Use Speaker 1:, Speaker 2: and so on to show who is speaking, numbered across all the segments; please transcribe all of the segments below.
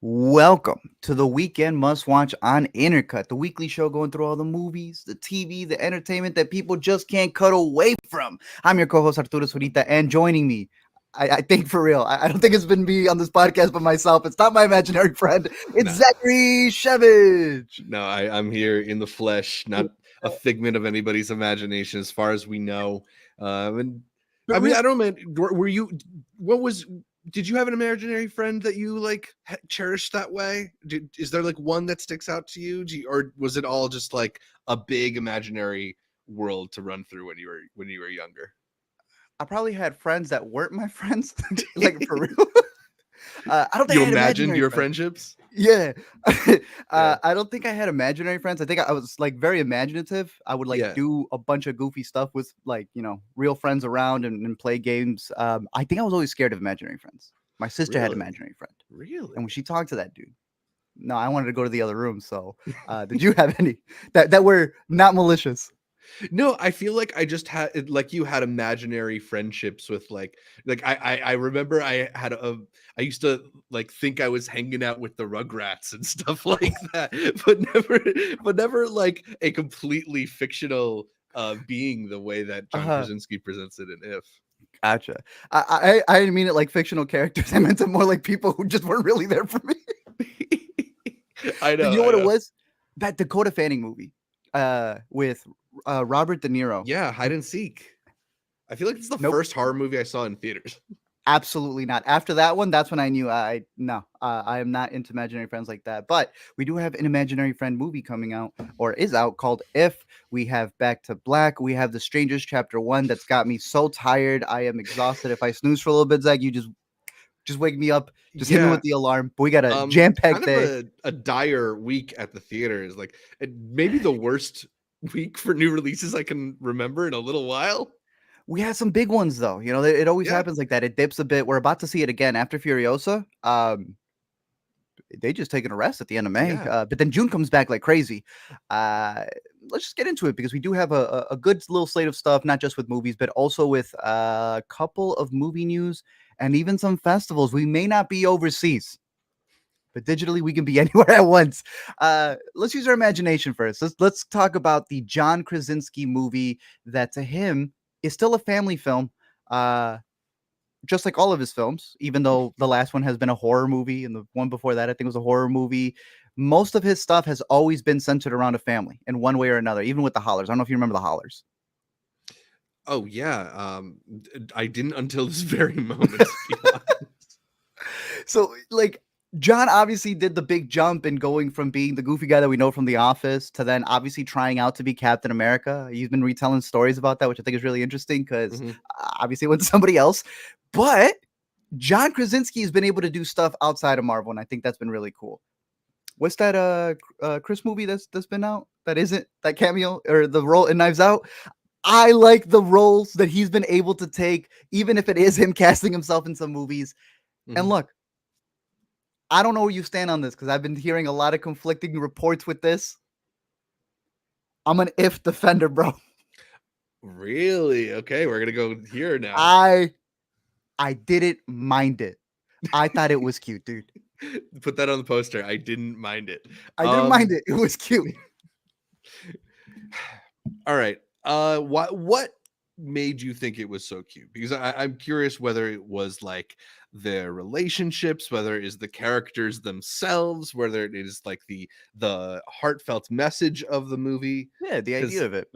Speaker 1: Welcome to the weekend must watch on Intercut, the weekly show going through all the movies, the TV, the entertainment that people just can't cut away from. I'm your co-host Arturo Zurita, and joining me, I think for real, I don't think it's been me on this podcast but myself. It's not my imaginary friend. It's
Speaker 2: Nah,
Speaker 1: Zachary Shevich.
Speaker 2: no, I'm here in the flesh, not a figment of anybody's imagination, as far as we know. And
Speaker 1: But
Speaker 2: I mean,
Speaker 1: real,
Speaker 2: I don't know, man. Were you? What was? Did you have an imaginary friend that you like cherished that way? Is there like one that sticks out to you, or was it all just like a big imaginary world to run through when you were younger?
Speaker 1: I probably had friends that weren't my friends, like for real. I don't think
Speaker 2: You
Speaker 1: I had
Speaker 2: imagined
Speaker 1: imaginary
Speaker 2: your
Speaker 1: friends.
Speaker 2: friendships?
Speaker 1: Yeah.
Speaker 2: Yeah,
Speaker 1: I don't think I had imaginary friends. I think I was like very imaginative. I would like
Speaker 2: yeah.
Speaker 1: do a bunch of goofy stuff with like, real friends around and play games. I think I was always scared of imaginary friends. My sister had an
Speaker 2: Really,
Speaker 1: imaginary friend. And when
Speaker 2: really.
Speaker 1: she talked to that dude, no, I wanted to go to the other room. So did you have any that were not malicious?
Speaker 2: No, I feel like I just had like you had imaginary friendships with I remember I used to like think I was hanging out with the Rugrats and stuff like that, but never like a completely fictional being the way that John
Speaker 1: Uh
Speaker 2: Krasinski presents it in If.
Speaker 1: Gotcha. I didn't mean it like fictional characters. I meant it more like people who just weren't really there for me.
Speaker 2: I
Speaker 1: You
Speaker 2: know,
Speaker 1: know
Speaker 2: I
Speaker 1: what it
Speaker 2: know.
Speaker 1: was? That Dakota Fanning movie, with Robert De Niro.
Speaker 2: Yeah, hide and seek. I feel like it's the
Speaker 1: Nope,
Speaker 2: first horror movie I saw in theaters.
Speaker 1: absolutely not. After that one, that's when I knew I am not into imaginary friends like that. But we do have an imaginary friend movie coming out or is out called If. We have Back to Black. We have The Strangers Chapter 1 that's got me so tired. I am exhausted. If I snooze for a little bit, Zach, you just wake me up. Just hit me with
Speaker 2: Yeah,
Speaker 1: the alarm. But we got a jam-packed
Speaker 2: kind of
Speaker 1: day.
Speaker 2: a dire week at the theaters, like, maybe the worst week for new releases I can remember in a little while.
Speaker 1: We had some big ones though. It always
Speaker 2: Yeah,
Speaker 1: happens like that. It dips a bit. We're about to see it again after Furiosa. They just taking a rest at the end of May,
Speaker 2: yeah.
Speaker 1: but then June comes back like crazy. Uh, let's just get into it because we do have a good little slate of stuff, not just with movies, but also with a couple of movie news and even some festivals. We may not be overseas, but digitally we can be anywhere at once. Let's use our imagination first. Let's talk about the John Krasinski movie that to him is still a family film. Uh, just like all of his films, even though the last one has been a horror movie and the one before that I think was a horror movie. Most of his stuff has always been centered around a family in one way or another, even with the Hollers. I don't know if you remember the Hollers.
Speaker 2: Oh, yeah, I didn't until this very moment, to be honest.
Speaker 1: So, like, John obviously did the big jump in going from being the goofy guy that we know from The Office to then obviously trying out to be Captain America. He's been retelling stories about that, which I think is really interesting because
Speaker 2: Mhm.
Speaker 1: obviously it went to somebody else. But John Krasinski has been able to do stuff outside of Marvel, and I think that's been really cool. What's that Chris movie that's been out that isn't that cameo or the role in Knives Out? I like the roles that he's been able to take, even if it is him casting himself in some movies. And
Speaker 2: Mhm.
Speaker 1: look, I don't know where you stand on this because I've been hearing a lot of conflicting reports with this. I'm an if defender, bro.
Speaker 2: Really? Okay, we're gonna go here now.
Speaker 1: I I didn't mind it. I thought it was cute, dude.
Speaker 2: Put that on the poster. I didn't mind it.
Speaker 1: I didn't mind
Speaker 2: Um,
Speaker 1: it. It was cute.
Speaker 2: all right. What made you think it was so cute? Because I'm curious whether it was like their relationships, whether it is the characters themselves, whether it is like the heartfelt message of the movie.
Speaker 1: Yeah, the idea
Speaker 2: Because
Speaker 1: of it.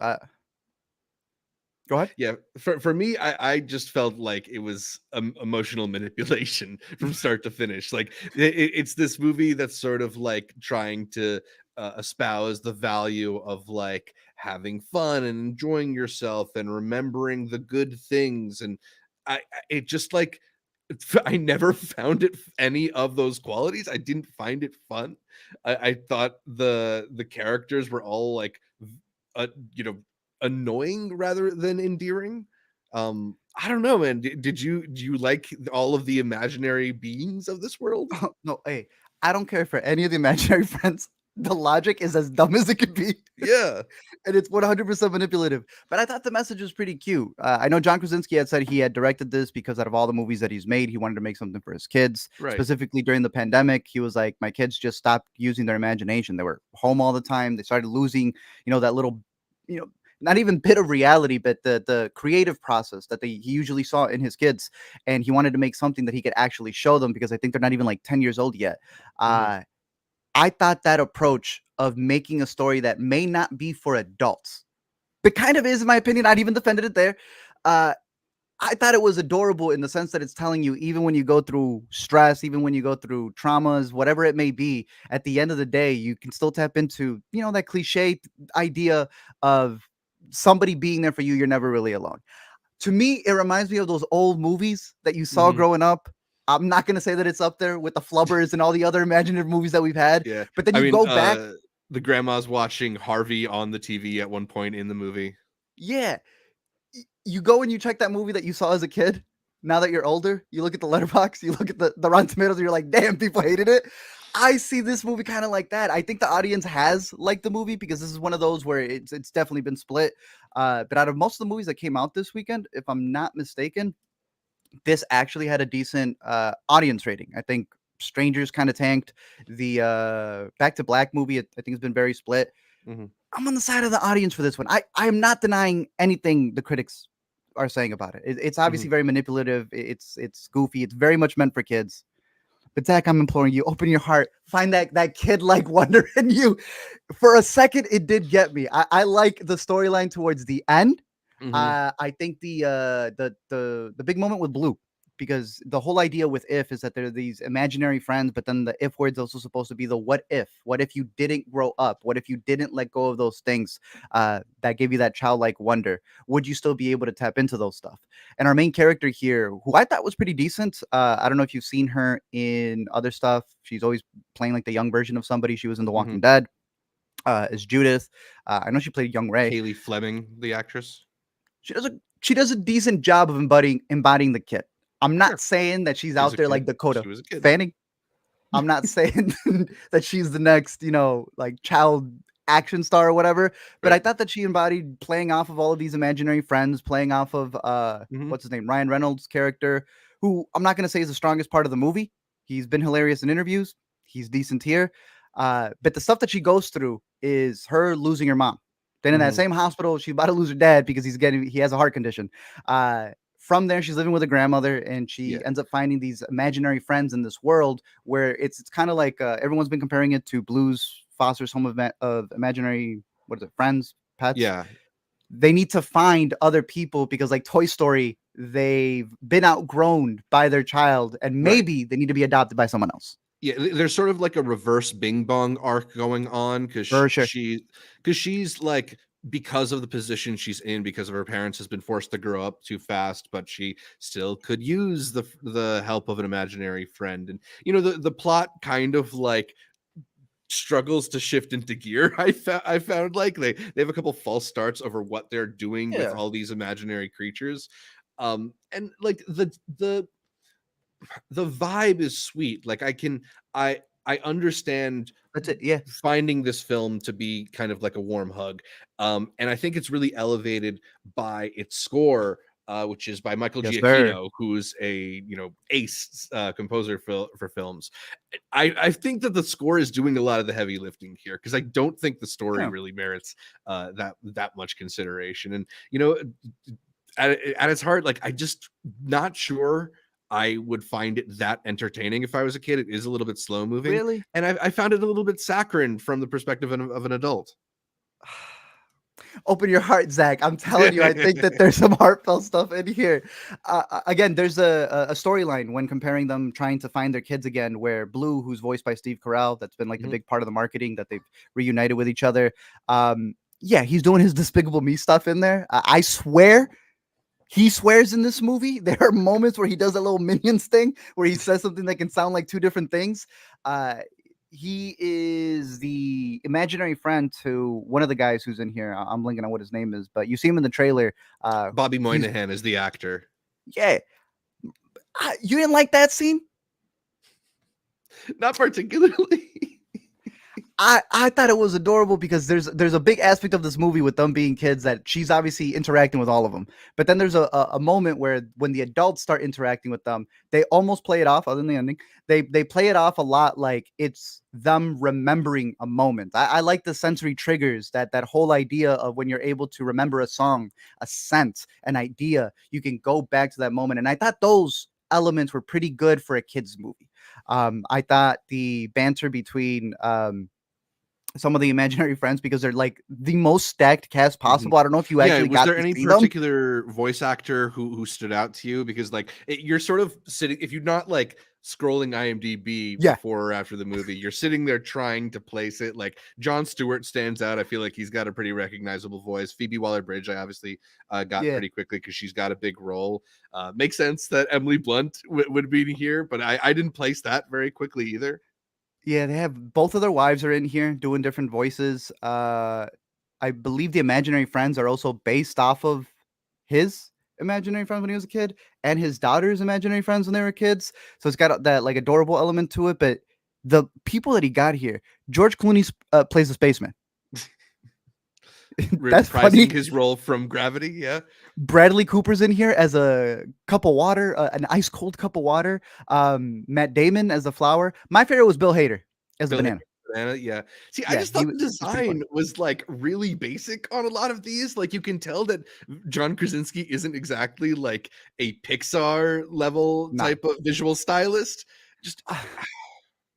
Speaker 1: Go ahead.
Speaker 2: yeah, for me, I just felt like it was emotional manipulation from start to finish. Like it's this movie that's sort of like trying to espouse the value of like having fun and enjoying yourself and remembering the good things, and it just like I never found it any of those qualities. I didn't find it fun. I thought the characters were all like you know, annoying rather than endearing. I don't know, man. Do you like all of the imaginary beings of this world?
Speaker 1: No, hey, I don't care for any of the imaginary friends the logic is as dumb as it could be.
Speaker 2: Yeah.
Speaker 1: And it's 100% manipulative. But I thought the message was pretty cute. I know John Krasinski had said he had directed this because out of all the movies that he's made, he wanted to make something for his kids.
Speaker 2: Right.
Speaker 1: Specifically during the pandemic, he was like, my kids just stopped using their imagination. They were home all the time. They started losing, that little, you know, not even bit of reality, but the creative process that he usually saw in his kids. And he wanted to make something that he could actually show them because I think they're not even like 10 years old yet.
Speaker 2: Mhm.
Speaker 1: I thought that approach of making a story that may not be for adults, but kind of is, in my opinion. I'd even defended it there. Uh, I thought it was adorable in the sense that it's telling you, even when you go through stress, even when you go through traumas, whatever it may be, at the end of the day, you can still tap into, that cliche idea of somebody being there for you. You're never really alone. To me, it reminds me of those old movies that you saw
Speaker 2: Mhm.
Speaker 1: growing up. I'm not gonna say that it's up there with the Flubbers and all the other imaginative movies that we've had,
Speaker 2: Yeah.
Speaker 1: but then
Speaker 2: I
Speaker 1: you
Speaker 2: mean,
Speaker 1: go back.
Speaker 2: the grandma's watching Harvey on the TV at one point in the movie.
Speaker 1: Yeah, you go and you check that movie that you saw as a kid. Now that you're older, you look at the letterbox, you look at the Rotten Tomatoes, and you're like, damn, people hated it. I see this movie kind of like that. I think the audience has liked the movie because this is one of those where it's definitely been split. But out of most of the movies that came out this weekend, if I'm not mistaken, this actually had a decent audience rating. I think Strangers kind of tanked. The Back to Black movie, I think, has been very split.
Speaker 2: Mhm.
Speaker 1: I'm on the side of the audience for this one. I am not denying anything the critics are saying about it. It's
Speaker 2: Mhm.
Speaker 1: obviously very manipulative. It's goofy. It's very much meant for kids. But Zach, I'm imploring you, open your heart, find that kid like wonder in you. For a second, it did get me. I like the storyline towards the end.
Speaker 2: Mhm.
Speaker 1: I think the big moment with Blue, because the whole idea with if is that there are these imaginary friends, but then the if word's also supposed to be the what if. What if you didn't grow up? What if you didn't let go of those things that gave you that childlike wonder? Would you still be able to tap into those stuff? And our main character here, who I thought was pretty decent, I don't know if you've seen her in other stuff. She's always playing like the young version of somebody. She was in The Walking
Speaker 2: Mhm.
Speaker 1: Dead as Judith. I know she played Young Ray.
Speaker 2: Haley Fleming, the actress.
Speaker 1: She does a decent job of embodying the kid. I'm not
Speaker 2: Sure.
Speaker 1: saying that she's
Speaker 2: She's
Speaker 1: out
Speaker 2: a
Speaker 1: there like
Speaker 2: kid.
Speaker 1: Dakota
Speaker 2: She was a kid.
Speaker 1: Fanning. I'm not saying that she's the next, like child action star or whatever. But I
Speaker 2: Right.
Speaker 1: thought that she embodied playing off of all of these imaginary friends, playing off of
Speaker 2: Mhm.
Speaker 1: what's his name, Ryan Reynolds' character, who I'm not gonna say is the strongest part of the movie. He's been hilarious in interviews. He's decent here. But the stuff that she goes through is her losing her mom. Then in that
Speaker 2: Mhm.
Speaker 1: same hospital, she's about to lose her dad because he has a heart condition. From there, she's living with a grandmother, and she
Speaker 2: Yeah.
Speaker 1: ends up finding these imaginary friends in this world where it's kind of like everyone's been comparing it to Blue's Foster's Home of Imaginary, what is it, friends, pets.
Speaker 2: Yeah.
Speaker 1: They need to find other people because, like Toy Story, they've been outgrown by their child, and
Speaker 2: Right.
Speaker 1: maybe they need to be adopted by someone else.
Speaker 2: Yeah, there's sort of like a reverse Bing Bong arc going on because
Speaker 1: For sure.
Speaker 2: she's like because of the position she's in because of her parents has been forced to grow up too fast, but she still could use the help of an imaginary friend, and the plot kind of like struggles to shift into gear. I found like they have a couple false starts over what they're doing with
Speaker 1: Yeah,
Speaker 2: all these imaginary creatures, and like the vibe is sweet. Like I understand
Speaker 1: that's it. Yeah.
Speaker 2: finding this film to be kind of like a warm hug. And I think it's really elevated by its score, which is by Michael
Speaker 1: Yes, sir.
Speaker 2: Giacchino, who's a ace composer for films. I think that the score is doing a lot of the heavy lifting here because I don't think the story
Speaker 1: Yeah.
Speaker 2: really merits that much consideration. And at its heart, like I just not sure I would find it that entertaining if I was a kid. It is a little bit slow moving,
Speaker 1: Really?
Speaker 2: and I found it a little bit saccharine from the perspective of an adult.
Speaker 1: Open your heart, Zach. I'm telling you, I think that there's some heartfelt stuff in here. Again, there's a storyline when comparing them trying to find their kids again, where Blue, who's voiced by Steve Carell, that's been like the
Speaker 2: Mhm.
Speaker 1: big part of the marketing that they've reunited with each other. Yeah, he's doing his Despicable Me stuff in there. I swear. He swears in this movie. There are moments where he does a little minions thing where he says something that can sound like two different things. Uh, he is the imaginary friend to one of the guys who's in here. I'm blinking on what his name is, but you see him in the trailer.
Speaker 2: Bobby
Speaker 1: He's
Speaker 2: Moynihan is the actor.
Speaker 1: yeah. You didn't like that scene?
Speaker 2: Not particularly.
Speaker 1: I thought it was adorable because there's a big aspect of this movie with them being kids that she's obviously interacting with all of them. But then there's a moment where when the adults start interacting with them, they almost play it off, other than the ending. They play it off a lot like it's them remembering a moment. I like the sensory triggers, that whole idea of when you're able to remember a song, a scent, an idea, you can go back to that moment. And I thought those elements were pretty good for a kids movie. I thought the banter between some of the imaginary friends, because they're like the most stacked cast
Speaker 2: Mhm.
Speaker 1: possible. I don't know if you
Speaker 2: Yeah,
Speaker 1: actually
Speaker 2: was
Speaker 1: got
Speaker 2: there
Speaker 1: to
Speaker 2: any
Speaker 1: see them.
Speaker 2: particular voice actor who stood out to you? Because, like, you're sort of sitting if you're not, like, scrolling IMDb
Speaker 1: Yeah,
Speaker 2: before or after the movie, you're sitting there trying to place it, like, Jon Stewart stands out, I feel like he's got a pretty recognizable voice. Phoebe Waller-Bridge, I obviously, got
Speaker 1: yeah,
Speaker 2: pretty quickly because 'cause she's got a big role. Makes sense that Emily Blunt would be here, but I didn't place that very quickly either.
Speaker 1: yeah. They have both of their wives are in here doing different voices. I believe the imaginary friends are also based off of his imaginary friends when he was a kid, and his daughter's imaginary friends when they were kids. So it's got that like adorable element to it. But the people that he got here, George Clooney plays the spaceman. That's
Speaker 2: Reprising
Speaker 1: funny.
Speaker 2: his role from Gravity, yeah.
Speaker 1: Bradley Cooper's in here as a cup of water, an ice cold cup of water. Matt Damon as the flower. My favorite was Bill Hader as the
Speaker 2: Bill Hader,
Speaker 1: banana.
Speaker 2: Banana, yeah. See, I
Speaker 1: Yeah,
Speaker 2: just thought the
Speaker 1: he's pretty funny.
Speaker 2: design was, like, really basic on a lot of these, like, you can tell that John Krasinski isn't exactly, like, a Pixar level
Speaker 1: Nah.
Speaker 2: type of visual stylist. Just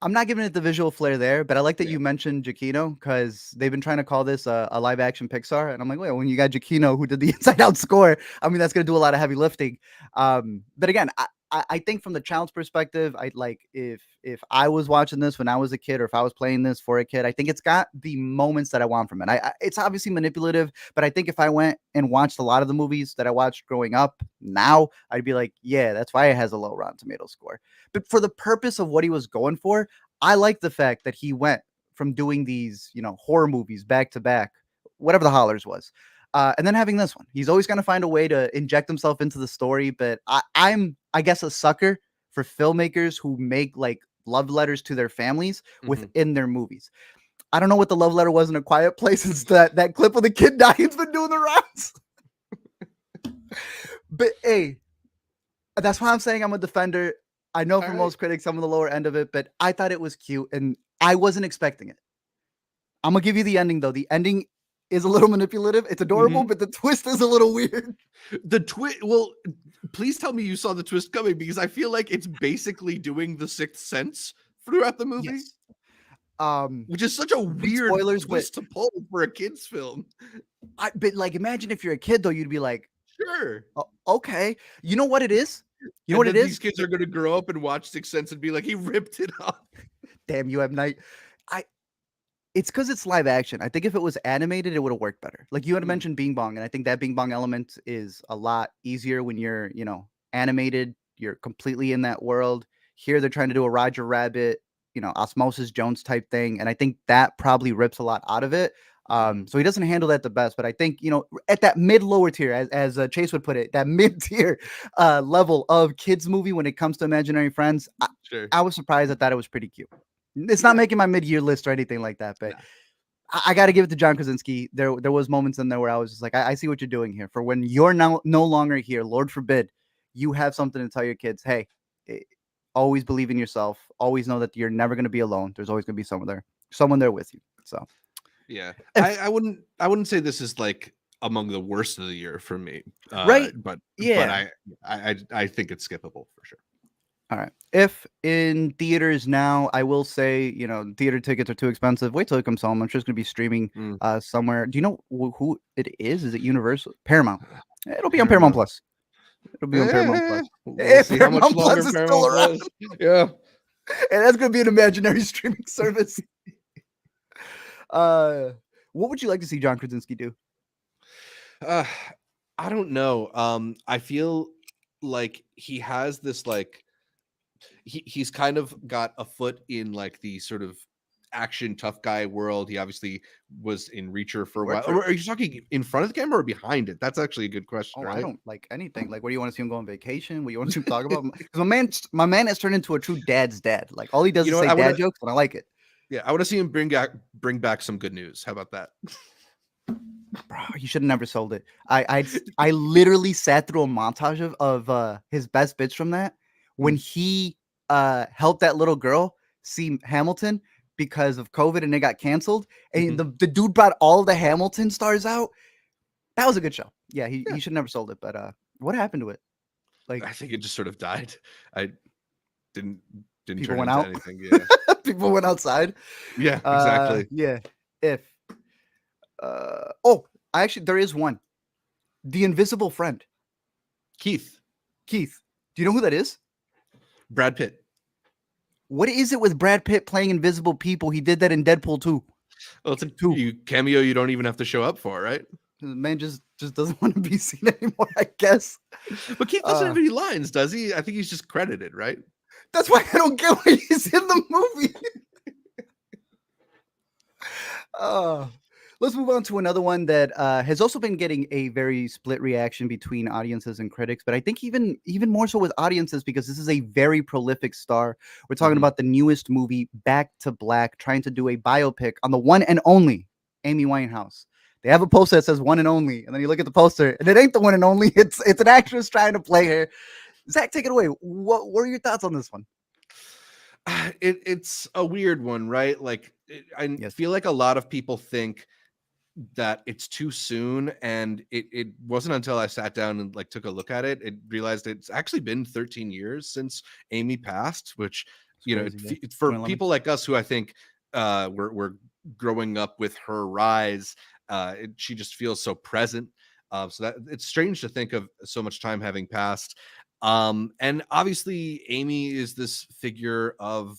Speaker 1: I'm not giving it the visual flair there, but I like that
Speaker 2: yeah.
Speaker 1: you mentioned Giacchino because they've been trying to call this a live action Pixar, and I'm like, wait, when you got Giacchino who did the Inside Out score, I mean, that's gonna do a lot of heavy lifting. But again, I think from the child's perspective, I like if I was watching this when I was a kid, or if I was playing this for a kid, I think it's got the moments that I want from it. It's obviously manipulative, but I think if I went and watched a lot of the movies that I watched growing up, now I'd be like, yeah, that's why it has a low Rotten Tomato score. But for the purpose of what he was going for, I like the fact that he went from doing these, horror movies back to back, whatever the hollers was, and then having this one. He's always going to find a way to inject himself into the story. But I guess, a sucker for filmmakers who make like love letters to their families
Speaker 2: Mhm.
Speaker 1: within their movies. I don't know what the love letter was in A Quiet Place. It's that clip of the kid dying's been doing the rounds. But hey, that's why I'm saying I'm a defender. I know for
Speaker 2: Alright.
Speaker 1: most critics, I'm on the lower end of it, but I thought it was cute and I wasn't expecting it. I'm gonna give you the ending though. The ending is a little manipulative. It's adorable,
Speaker 2: Mhm.
Speaker 1: but the twist is a little weird.
Speaker 2: The twist. Well, please tell me you saw the twist coming because I feel like it's basically doing The Sixth Sense throughout the movie,
Speaker 1: Yes. Um,
Speaker 2: which is such a
Speaker 1: big
Speaker 2: weird
Speaker 1: spoilers, but
Speaker 2: twist to pull for a kid's film.
Speaker 1: like imagine if you're a kid though, you'd be like,
Speaker 2: Sure.
Speaker 1: Okay. You know what it is? You know
Speaker 2: And
Speaker 1: what it
Speaker 2: then these
Speaker 1: is?
Speaker 2: kids are gonna grow up and watch Sixth Sense and be like, "He ripped it off."
Speaker 1: Damn you, M. Night. I It's because it's live action. I think if it was animated, it would have worked better. Like you had
Speaker 2: Mm,
Speaker 1: mentioned Bing Bong, and I think that Bing Bong element is a lot easier when you're, animated. You're completely in that world. Here, they're trying to do a Roger Rabbit, Osmosis Jones type thing, and I think that probably rips a lot out of it.
Speaker 2: mhm.
Speaker 1: So he doesn't handle that the best, but I think at that mid lower tier, as Chase would put it, that mid tier level of kids movie when it comes to imaginary friends,
Speaker 2: Sure.
Speaker 1: I was surprised. I thought it was pretty cute. It's not
Speaker 2: Yeah.
Speaker 1: making my mid-year list or anything like that, but
Speaker 2: Nah.
Speaker 1: I got to give it to John Krasinski. There was moments in there where I was just like, I see what you're doing here. For when you're now no longer here, Lord forbid, you have something to tell your kids. Hey, eh, always believe in yourself. Always know that you're never going to be alone. There's always going to be someone there with you. So,
Speaker 2: Yeah. I
Speaker 1: if
Speaker 2: I wouldn't I wouldn't say this is, like, among the worst of the year for me,
Speaker 1: right,
Speaker 2: but
Speaker 1: yeah.
Speaker 2: I think it's skippable for sure.
Speaker 1: All right. If in theaters now, I will say, theater tickets are too expensive. Wait till it comes home. I'm just going to be streaming
Speaker 2: Mm.
Speaker 1: somewhere. Do you know who it is? Is it Universal? Paramount. It'll be on Paramount
Speaker 2: Paramount.
Speaker 1: Plus. It'll be on Paramount Plus.
Speaker 2: We'll
Speaker 1: If
Speaker 2: see how much
Speaker 1: Paramount Plus
Speaker 2: longer
Speaker 1: is still
Speaker 2: Paramount
Speaker 1: around,
Speaker 2: Plus. Yeah.
Speaker 1: and that's going to be an imaginary streaming service. Uh, what would you like to see John Krasinski do?
Speaker 2: Uh, I don't know. I feel like he has this, like he's kind of got a foot in, like, the sort of action tough guy world. He obviously was in Reacher for
Speaker 1: He
Speaker 2: a while.
Speaker 1: worked for.
Speaker 2: Or are you talking in front of the camera or behind it? That's actually a good question,
Speaker 1: Oh, I
Speaker 2: right?
Speaker 1: don't like anything. Like, what do you want to see him go on vacation? What do you want to see him talk about? Because my man has turned into a true dad's dad. Like, all he does
Speaker 2: You
Speaker 1: is
Speaker 2: know what?
Speaker 1: say dad jokes, and I like it.
Speaker 2: Yeah, I want to see him bring back some good news. How about that?
Speaker 1: Bro, you should have never sold it. I literally sat through a montage of his best bits from that when he helped that little girl see Hamilton because of COVID and it got canceled. And the dude brought all the Hamilton stars out. That was a good show. Yeah, he should never sold it. But what happened to it? Like,
Speaker 2: I think it just sort of died. I didn't
Speaker 1: people
Speaker 2: turn
Speaker 1: went
Speaker 2: into
Speaker 1: out.
Speaker 2: anything. Yeah.
Speaker 1: People went outside.
Speaker 2: Yeah, exactly.
Speaker 1: Yeah. If oh, actually there is one. The Invisible Friend.
Speaker 2: Keith,
Speaker 1: Keith, do you know who that is?
Speaker 2: Brad Pitt.
Speaker 1: What is it with Brad Pitt playing invisible people? He did that in Deadpool 2.
Speaker 2: Well, it's a cameo you don't even have to show up for, right?
Speaker 1: The man just doesn't want to be seen anymore, I guess.
Speaker 2: But Keith doesn't have any lines, does he? I think he's just credited, right?
Speaker 1: That's why I don't get why he's in the movie. Let's move on to another one that has also been getting a very split reaction between audiences and critics, but I think even more so with audiences because this is a very prolific star. We're talking about the newest movie, Back to Black, trying to do a biopic on the one and only Amy Winehouse. They have a poster that says one and only, and then you look at the poster, and it ain't the one and only. It's an actress trying to play her. Zach, take it away. What are your thoughts on this one?
Speaker 2: It's a weird one, right? Like, I feel like a lot of people think that it's too soon, and it wasn't until I sat down and like took a look at it, realized it's actually been 13 years since Amy passed, which for people like us who I think were growing up with her rise, she just feels so present. So that it's strange to think of so much time having passed. And obviously Amy is this figure of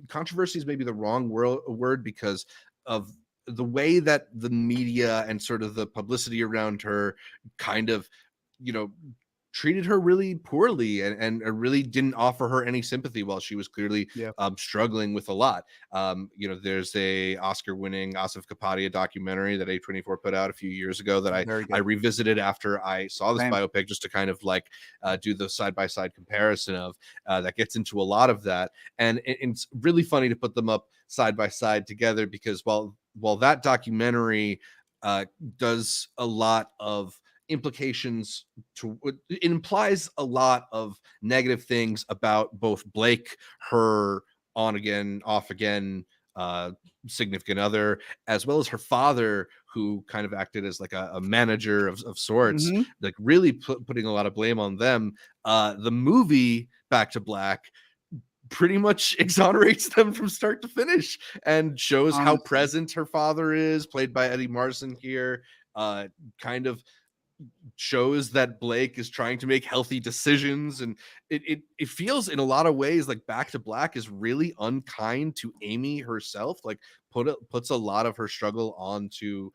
Speaker 2: controversy is maybe the wrong word because of the way that the media and sort of the publicity around her kind of, treated her really poorly and really didn't offer her any sympathy while she was clearly struggling with a lot. There's a Oscar-winning Asif Kapadia documentary that A24 put out a few years ago that I revisited after I saw this biopic just to kind of like do the side-by-side comparison of that gets into a lot of that. And it's really funny to put them up side by side together because while that documentary does a lot of implications it implies a lot of negative things about both Blake, her on again, off again significant other, as well as her father, who kind of acted as like a manager of sorts, like really putting a lot of blame on them. The movie Back to Black pretty much exonerates them from start to finish and shows how present her father is, played by Eddie Marsan here. Kind of shows that Blake is trying to make healthy decisions, and it feels in a lot of ways like Back to Black is really unkind to Amy herself, like puts a lot of her struggle onto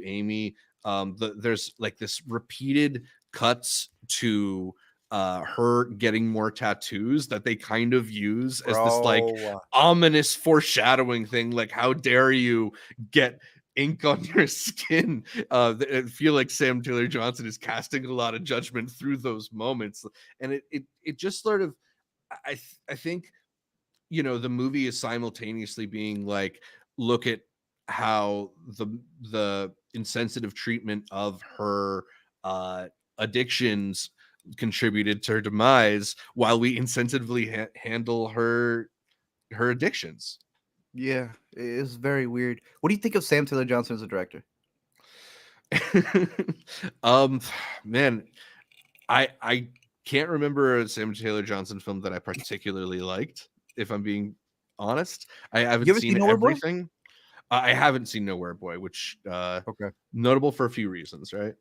Speaker 2: Amy. There's like this repeated cuts to her getting more tattoos that they kind of use as this like ominous foreshadowing thing, like how dare you get ink on your skin. I feel like Sam Taylor Johnson is casting a lot of judgment through those moments, and it just sort of I think the movie is simultaneously being like, look at how the insensitive treatment of her addictions contributed to her demise, while we insensitively handle her addictions.
Speaker 1: Yeah, it's very weird. What do you think of Sam Taylor Johnson as a director?
Speaker 2: Man, I can't remember a Sam Taylor Johnson film that I particularly liked, if I'm being honest. I haven't seen everything. I haven't seen Nowhere Boy, which notable for a few reasons, right?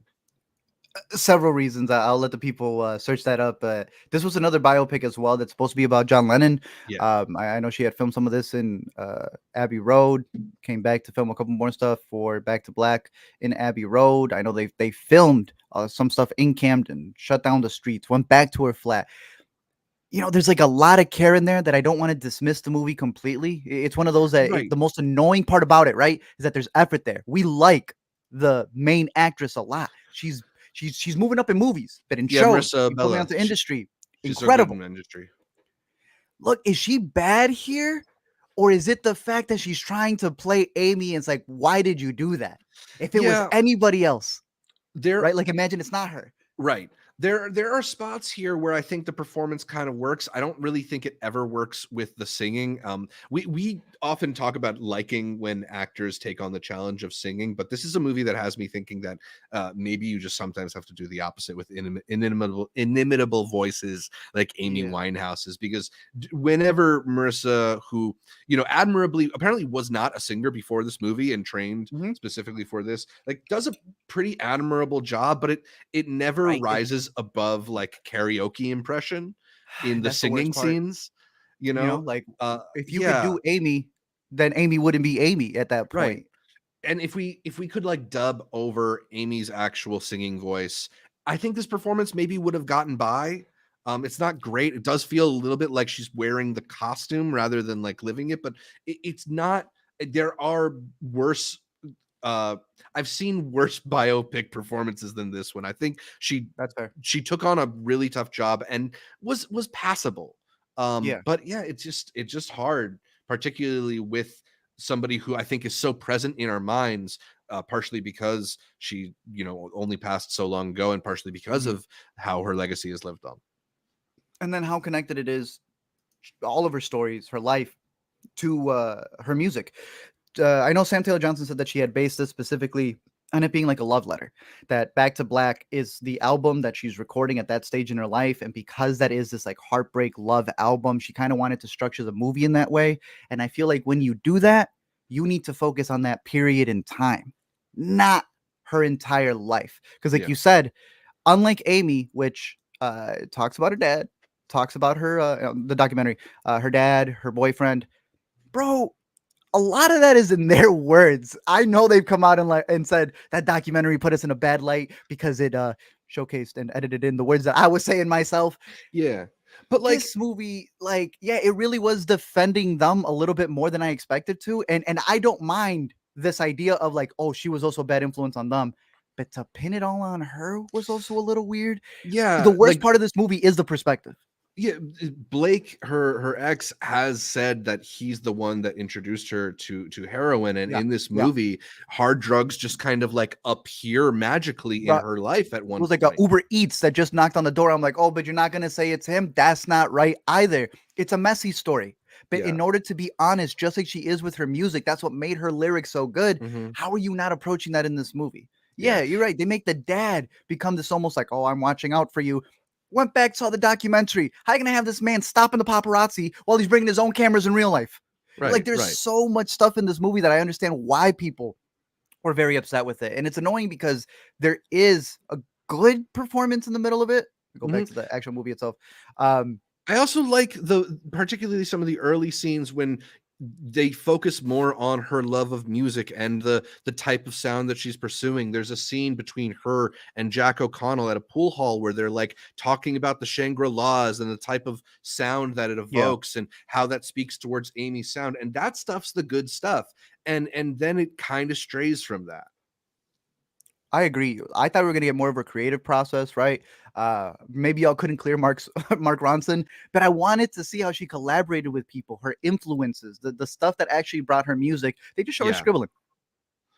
Speaker 1: Several reasons. I'll let the people search that up. But this was another biopic as well that's supposed to be about John Lennon.
Speaker 2: Yeah.
Speaker 1: I know she had filmed some of this in Abbey Road, came back to film a couple more stuff for Back to Black in Abbey Road. I know they filmed some stuff in Camden, shut down the streets, went back to her flat. There's like a lot of care in there that I don't want to dismiss the movie completely. It's one of those that the most annoying part about it, right, is that there's effort there. We like the main actress a lot. She's moving up in movies, but in shows, coming out to industry. Incredible.
Speaker 2: So good in industry.
Speaker 1: Look, is she bad here, Or is it the fact that she's trying to play Amy? And it's like, why did you do that? If it was
Speaker 2: Yeah,
Speaker 1: anybody else,
Speaker 2: there
Speaker 1: right? Like, imagine it's not her.
Speaker 2: right. There are spots here where I think the performance kind of works. I don't really think it ever works with the singing. We often talk about liking when actors take on the challenge of singing, but this is a movie that has me thinking that maybe you just sometimes have to do the opposite with inimitable voices like Amy
Speaker 1: Yeah.
Speaker 2: Winehouse's, because whenever Marissa, who admirably apparently was not a singer before this movie and trained
Speaker 1: Mhm.
Speaker 2: specifically for this, like does a pretty admirable job, but it never
Speaker 1: Right.
Speaker 2: rises above like karaoke impression in
Speaker 1: And
Speaker 2: the
Speaker 1: that's the worst
Speaker 2: singing
Speaker 1: part.
Speaker 2: scenes, you know?
Speaker 1: Like, if you could
Speaker 2: Yeah,
Speaker 1: do Amy, then Amy wouldn't be Amy at that
Speaker 2: right.
Speaker 1: point.
Speaker 2: And if we could like dub over Amy's actual singing voice, I think this performance maybe would have gotten by. It's not great. It does feel a little bit like she's wearing the costume rather than like living it, but it's not. There are worse. Uh, I've seen worse biopic performances than this one. I think
Speaker 1: That's fair.
Speaker 2: she took on a really tough job and was passable.
Speaker 1: Yeah.
Speaker 2: But yeah, it's just hard, particularly with somebody who I think is so present in our minds, partially because she only passed so long ago, and partially because
Speaker 1: Mhm.
Speaker 2: of how her legacy is lived on.
Speaker 1: And then how connected it is, all of her stories, her life, to her music. I know Sam Taylor Johnson said that she had based this specifically on it being like a love letter. That Back to Black is the album that she's recording at that stage in her life, and because that is this like heartbreak love album, she kind of wanted to structure the movie in that way. And I feel like when you do that, you need to focus on that period in time, not her entire life. Because, like
Speaker 2: Yeah.
Speaker 1: you said, unlike Amy, which talks about her dad, talks about her the documentary, her dad, her boyfriend, bro, a lot of that is in their words. I know they've come out and said that documentary put us in a bad light because it showcased and edited in the words that I was saying myself.
Speaker 2: Yeah. But like,
Speaker 1: This movie, like, yeah, it really was defending them a little bit more than I expected to, and I don't mind this idea of like, oh, she was also a bad influence on them, but to pin it all on her was also a little weird. The
Speaker 2: yeah,
Speaker 1: worst
Speaker 2: like
Speaker 1: part of this movie is the perspective.
Speaker 2: yeah, Blake, her ex, has said that he's the one that introduced her to heroin, and
Speaker 1: Yeah,
Speaker 2: in this
Speaker 1: yeah.
Speaker 2: movie, hard drugs just kind of like appear magically in
Speaker 1: But
Speaker 2: her life at
Speaker 1: it
Speaker 2: one
Speaker 1: was like a
Speaker 2: point.
Speaker 1: Uber Eats that just knocked on the door. I'm like, oh, but you're not gonna say it's him. That's not right either. It's a messy story. But
Speaker 2: Yeah.
Speaker 1: in order to be honest, just like she is with her music, that's what made her lyrics so good.
Speaker 2: Hmm.
Speaker 1: How are you not approaching that in this movie?
Speaker 2: Yeah.
Speaker 1: Yeah, you're right. They make the dad become this almost like, oh, I'm watching out for you. Went back, saw the documentary. How you gonna have this man stopping the paparazzi while he's bringing his own cameras in real life? Like,
Speaker 2: Right.
Speaker 1: there's
Speaker 2: Right.
Speaker 1: so much stuff in this movie that I understand why people were very upset with it. And it's annoying because there is a good performance in the middle of it. Go back
Speaker 2: Mhm.
Speaker 1: to the actual movie itself. Um,
Speaker 2: I also like particularly some of the early scenes when they focus more on her love of music and the type of sound that she's pursuing. There's a scene between her and Jack O'Connell at a pool hall where they're like talking about the Shangri-Las and the type of sound that it
Speaker 1: yeah,
Speaker 2: evokes and how that speaks towards Amy's sound. And that stuff's the good stuff. And then it kind of strays from that.
Speaker 1: I agree. I thought we were gonna get more of a creative process, right? Maybe y'all couldn't clear Mark's Mark Ronson, but I wanted to see how she collaborated with people, her influences, the stuff that actually brought her music. They just show her
Speaker 2: Yeah,
Speaker 1: scribbling,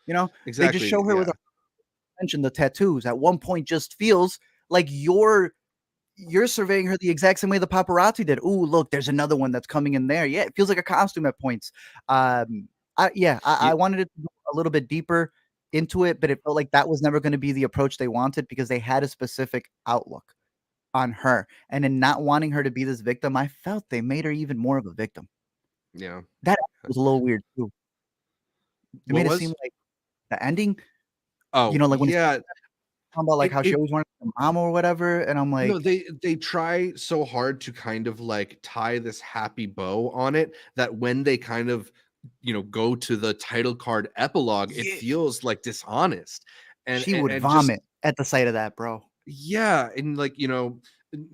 Speaker 1: you know. They just
Speaker 2: exactly.
Speaker 1: show her with
Speaker 2: Yeah.
Speaker 1: a mention the tattoos. At one point, just feels like you're surveying her the exact same way the paparazzi did. Ooh, look, there's another one that's coming in there. Yeah, it feels like a costume at points. I wanted it to go a little bit deeper into it, but it felt like that was never going to be the approach they wanted because they had a specific outlook on her. And in not wanting her to be this victim, I felt they made her even more of a victim.
Speaker 2: Yeah.
Speaker 1: That was a little weird too. It
Speaker 2: What
Speaker 1: made it seem
Speaker 2: was?
Speaker 1: like the ending,
Speaker 2: Oh,
Speaker 1: like when he's
Speaker 2: yeah.
Speaker 1: talking about like how she
Speaker 2: It
Speaker 1: always wanted a mom or whatever, and I'm
Speaker 2: No,
Speaker 1: like,
Speaker 2: they try so hard to kind of like tie this happy bow on it that when they kind of, go to the title card epilogue, it
Speaker 1: yeah,
Speaker 2: feels like dishonest. And
Speaker 1: she
Speaker 2: and,
Speaker 1: would
Speaker 2: and just
Speaker 1: vomit at the sight of that, bro.
Speaker 2: yeah, and like,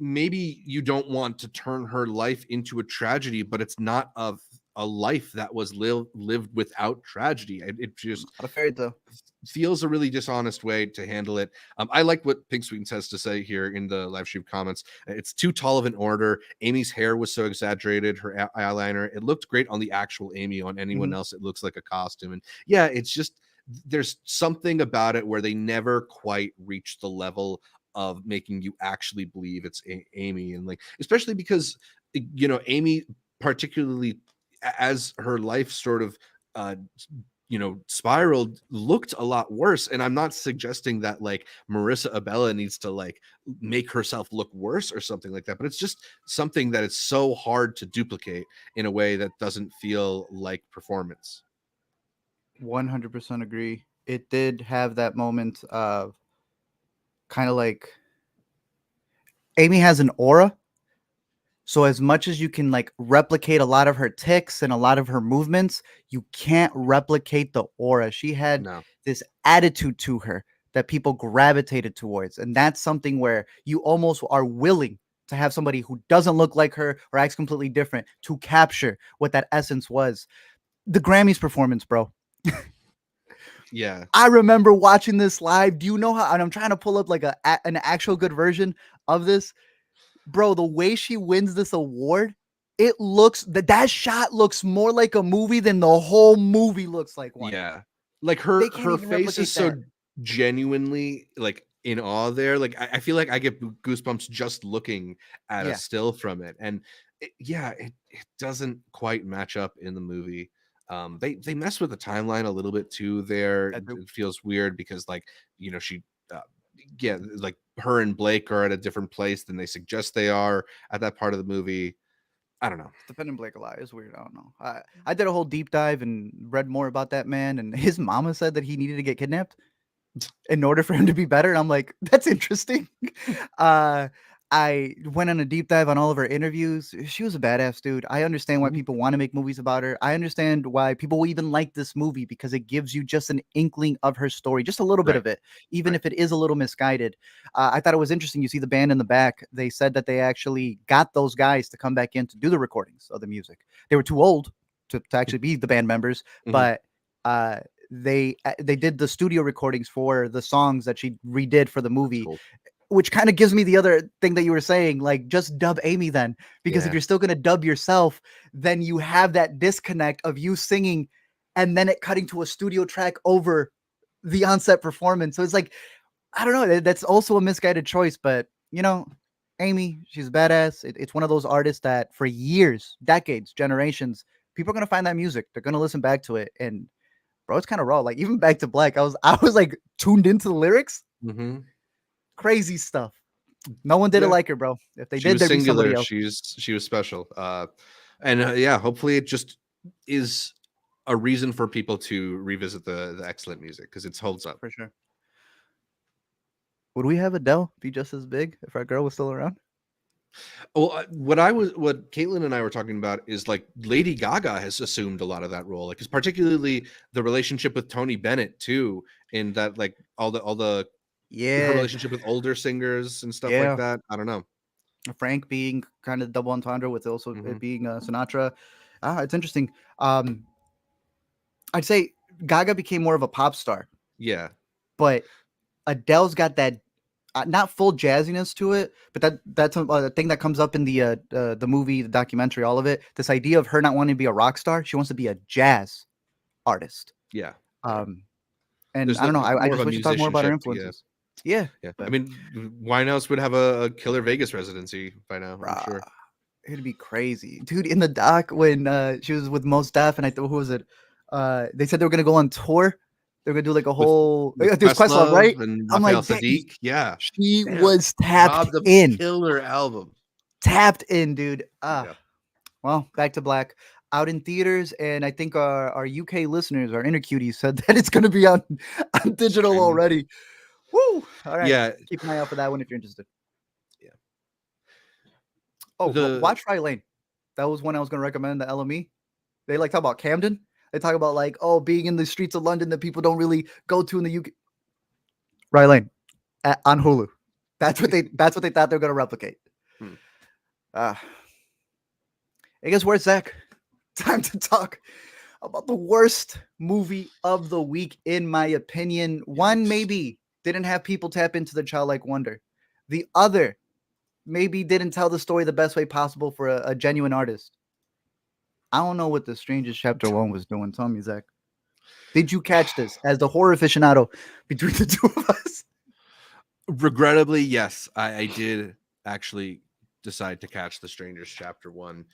Speaker 2: maybe you don't want to turn her life into a tragedy, but it's not a life that was lived without tragedy. It just
Speaker 1: Not a fairy tale.
Speaker 2: feels a really dishonest way to handle it. I like what Pink Sweetens has to say here in the live stream comments. It's too tall of an order. Amy's hair was so exaggerated, her eyeliner. It looked great on the actual Amy. On anyone else, it looks like a costume. And yeah, it's just there's something about it where they never quite reach the level of making you actually believe it's Amy, and like especially because Amy, particularly as her life sort of spiraled, looked a lot worse. And I'm not suggesting that like Marissa Abella needs to like make herself look worse or something like that, but it's just something that is so hard to duplicate in a way that doesn't feel like performance.
Speaker 1: 100% agree. It did have that moment of kind of like Amy has an aura. So as much as you can like replicate a lot of her tics and a lot of her movements, you can't replicate the aura. She had this attitude to her that people gravitated towards. And that's something where you almost are willing to have somebody who doesn't look like her or acts completely different to capture what that essence was. The Grammys performance, bro.
Speaker 2: Yeah.
Speaker 1: I remember watching this live. Do you know how? And I'm trying to pull up like an actual good version of this. Bro, the way she wins this award, it looks that shot looks more like a movie than the whole movie looks like one.
Speaker 2: Yeah. Like her face is so genuinely like in awe there. Like I feel like I get goosebumps just looking at a still from it. And it doesn't quite match up in the movie. They mess with the timeline a little bit too there. It feels weird because like, she like her and Blake are at a different place than they suggest they are at that part of the movie. I don't know.
Speaker 1: Defending Blake a lot is weird. I don't know. I did a whole deep dive and read more about that man, and his mama said that he needed to get kidnapped in order for him to be better. And I'm like, that's interesting. I went on a deep dive on all of her interviews. She was a badass, dude. I understand why people want to make movies about her. I understand why people will even like this movie because it gives you just an inkling of her story, just a little bit of it, even if it is a little misguided. I thought it was interesting. You see the band in the back. They said that they actually got those guys to come back in to do the recordings of the music. They were too old to actually be the band members, but they did the studio recordings for the songs that she redid for the movie. Cool. Which kind of gives me the other thing that you were saying, like just dub Amy then, because if you're still going to dub yourself, then you have that disconnect of you singing and then it cutting to a studio track over the on-set performance. So it's like, I don't know, that's also a misguided choice, but Amy, she's badass. It's one of those artists that for years, decades, generations, people are going to find that music. They're going to listen back to it. And bro, it's kind of raw. Like even Back to Black, I was like tuned into the lyrics. Crazy stuff. No one did it like her, bro. If they did, there'd be somebody else.
Speaker 2: She was special. Hopefully it just is a reason for people to revisit the excellent music because it holds up.
Speaker 1: For sure. Would we have Adele be just as big if our girl was still around?
Speaker 2: Well, what Caitlin and I were talking about is like Lady Gaga has assumed a lot of that role, like, particularly the relationship with Tony Bennett too, in that like all the her relationship with older singers and stuff like that. I don't know.
Speaker 1: Frank being kind of double entendre with also it being Sinatra. It's interesting. I'd say Gaga became more of a pop star.
Speaker 2: Yeah.
Speaker 1: But Adele's got that not full jazziness to it, but that's a thing that comes up in the movie, the documentary, all of it. This idea of her not wanting to be a rock star, she wants to be a jazz artist.
Speaker 2: Yeah.
Speaker 1: And there's I don't know. I just wish you talk more about her influences. Yeah.
Speaker 2: I mean, Winehouse would have a killer Vegas residency by now. I'm sure.
Speaker 1: It'd be crazy, dude. In the doc when she was with Mos Def, and I thought, who was it? They said they were gonna go on tour. They're gonna do like a whole. It was Questlove, right?
Speaker 2: And I'm like, Sadiq. Yeah,
Speaker 1: she was tapped in.
Speaker 2: Killer album.
Speaker 1: Tapped in, dude. Well, Back to Black out in theaters, and I think our UK listeners, our inner cuties, said that it's gonna be on digital already. Woo! All right.
Speaker 2: Yeah.
Speaker 1: Keep an eye out for that one if you're interested.
Speaker 2: Yeah.
Speaker 1: Oh, watch Rye Lane. That was one I was going to recommend, the LME. They like talk about Camden. They talk about like, being in the streets of London that people don't really go to in the UK. Rye Lane on Hulu. That's what they thought they were going to replicate. I guess where's Zach? Time to talk about the worst movie of the week, in my opinion. One
Speaker 2: Yikes.
Speaker 1: maybe didn't have people tap into the childlike wonder. The other maybe didn't tell the story the best way possible for a genuine artist. I don't know what The Strangest Chapter 1 was doing. Tell me, Zach. Did you catch this as the horror aficionado between the two of us?
Speaker 2: Regrettably, yes, I did actually decide to catch The Strangers Chapter 1.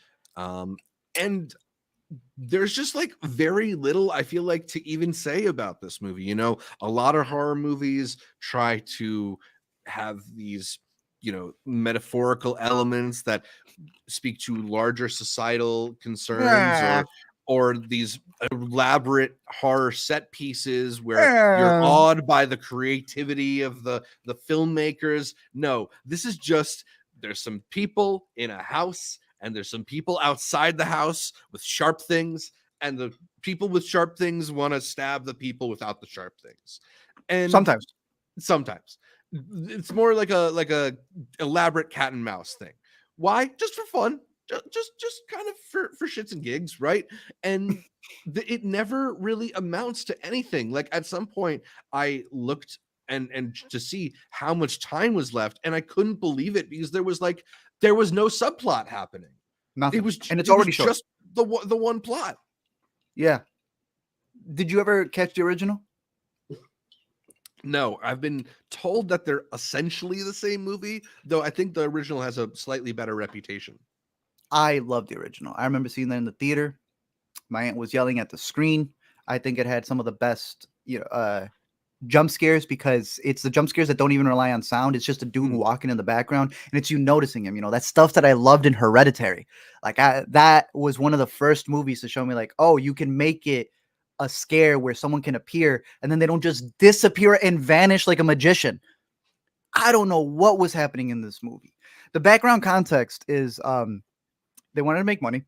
Speaker 2: And there's just like very little I feel like to even say about this movie. You know, a lot of horror movies try to have these, you know, metaphorical elements that speak to larger societal concerns, or these elaborate horror set pieces where you're awed by the creativity of the filmmakers. No, this is just, there's some people in a house and there's some people outside the house with sharp things, and the people with sharp things want to stab the people without the sharp things. And sometimes it's more like a elaborate cat and mouse thing. Why? Just for fun. Just kind of for shits and gigs, right? And it never really amounts to anything. Like at some point I looked and to see how much time was left, and I couldn't believe it, because there was no subplot happening.
Speaker 1: Nothing.
Speaker 2: It was
Speaker 1: And it's
Speaker 2: it was
Speaker 1: already short.
Speaker 2: just the one plot.
Speaker 1: Yeah. Did you ever catch the original?
Speaker 2: No, I've been told that they're essentially the same movie, though I think the original has a slightly better reputation.
Speaker 1: I love the original. I remember seeing that in the theater. My aunt was yelling at the screen. I think it had some of the best, jump scares, because it's the jump scares that don't even rely on sound. It's just a dude walking in the background, and it's you noticing him. You know, that stuff that I loved in Hereditary. Like that was one of the first movies to show me, like, oh, you can make it a scare where someone can appear and then they don't just disappear and vanish like a magician. I don't know what was happening in this movie. The background context is they wanted to make money.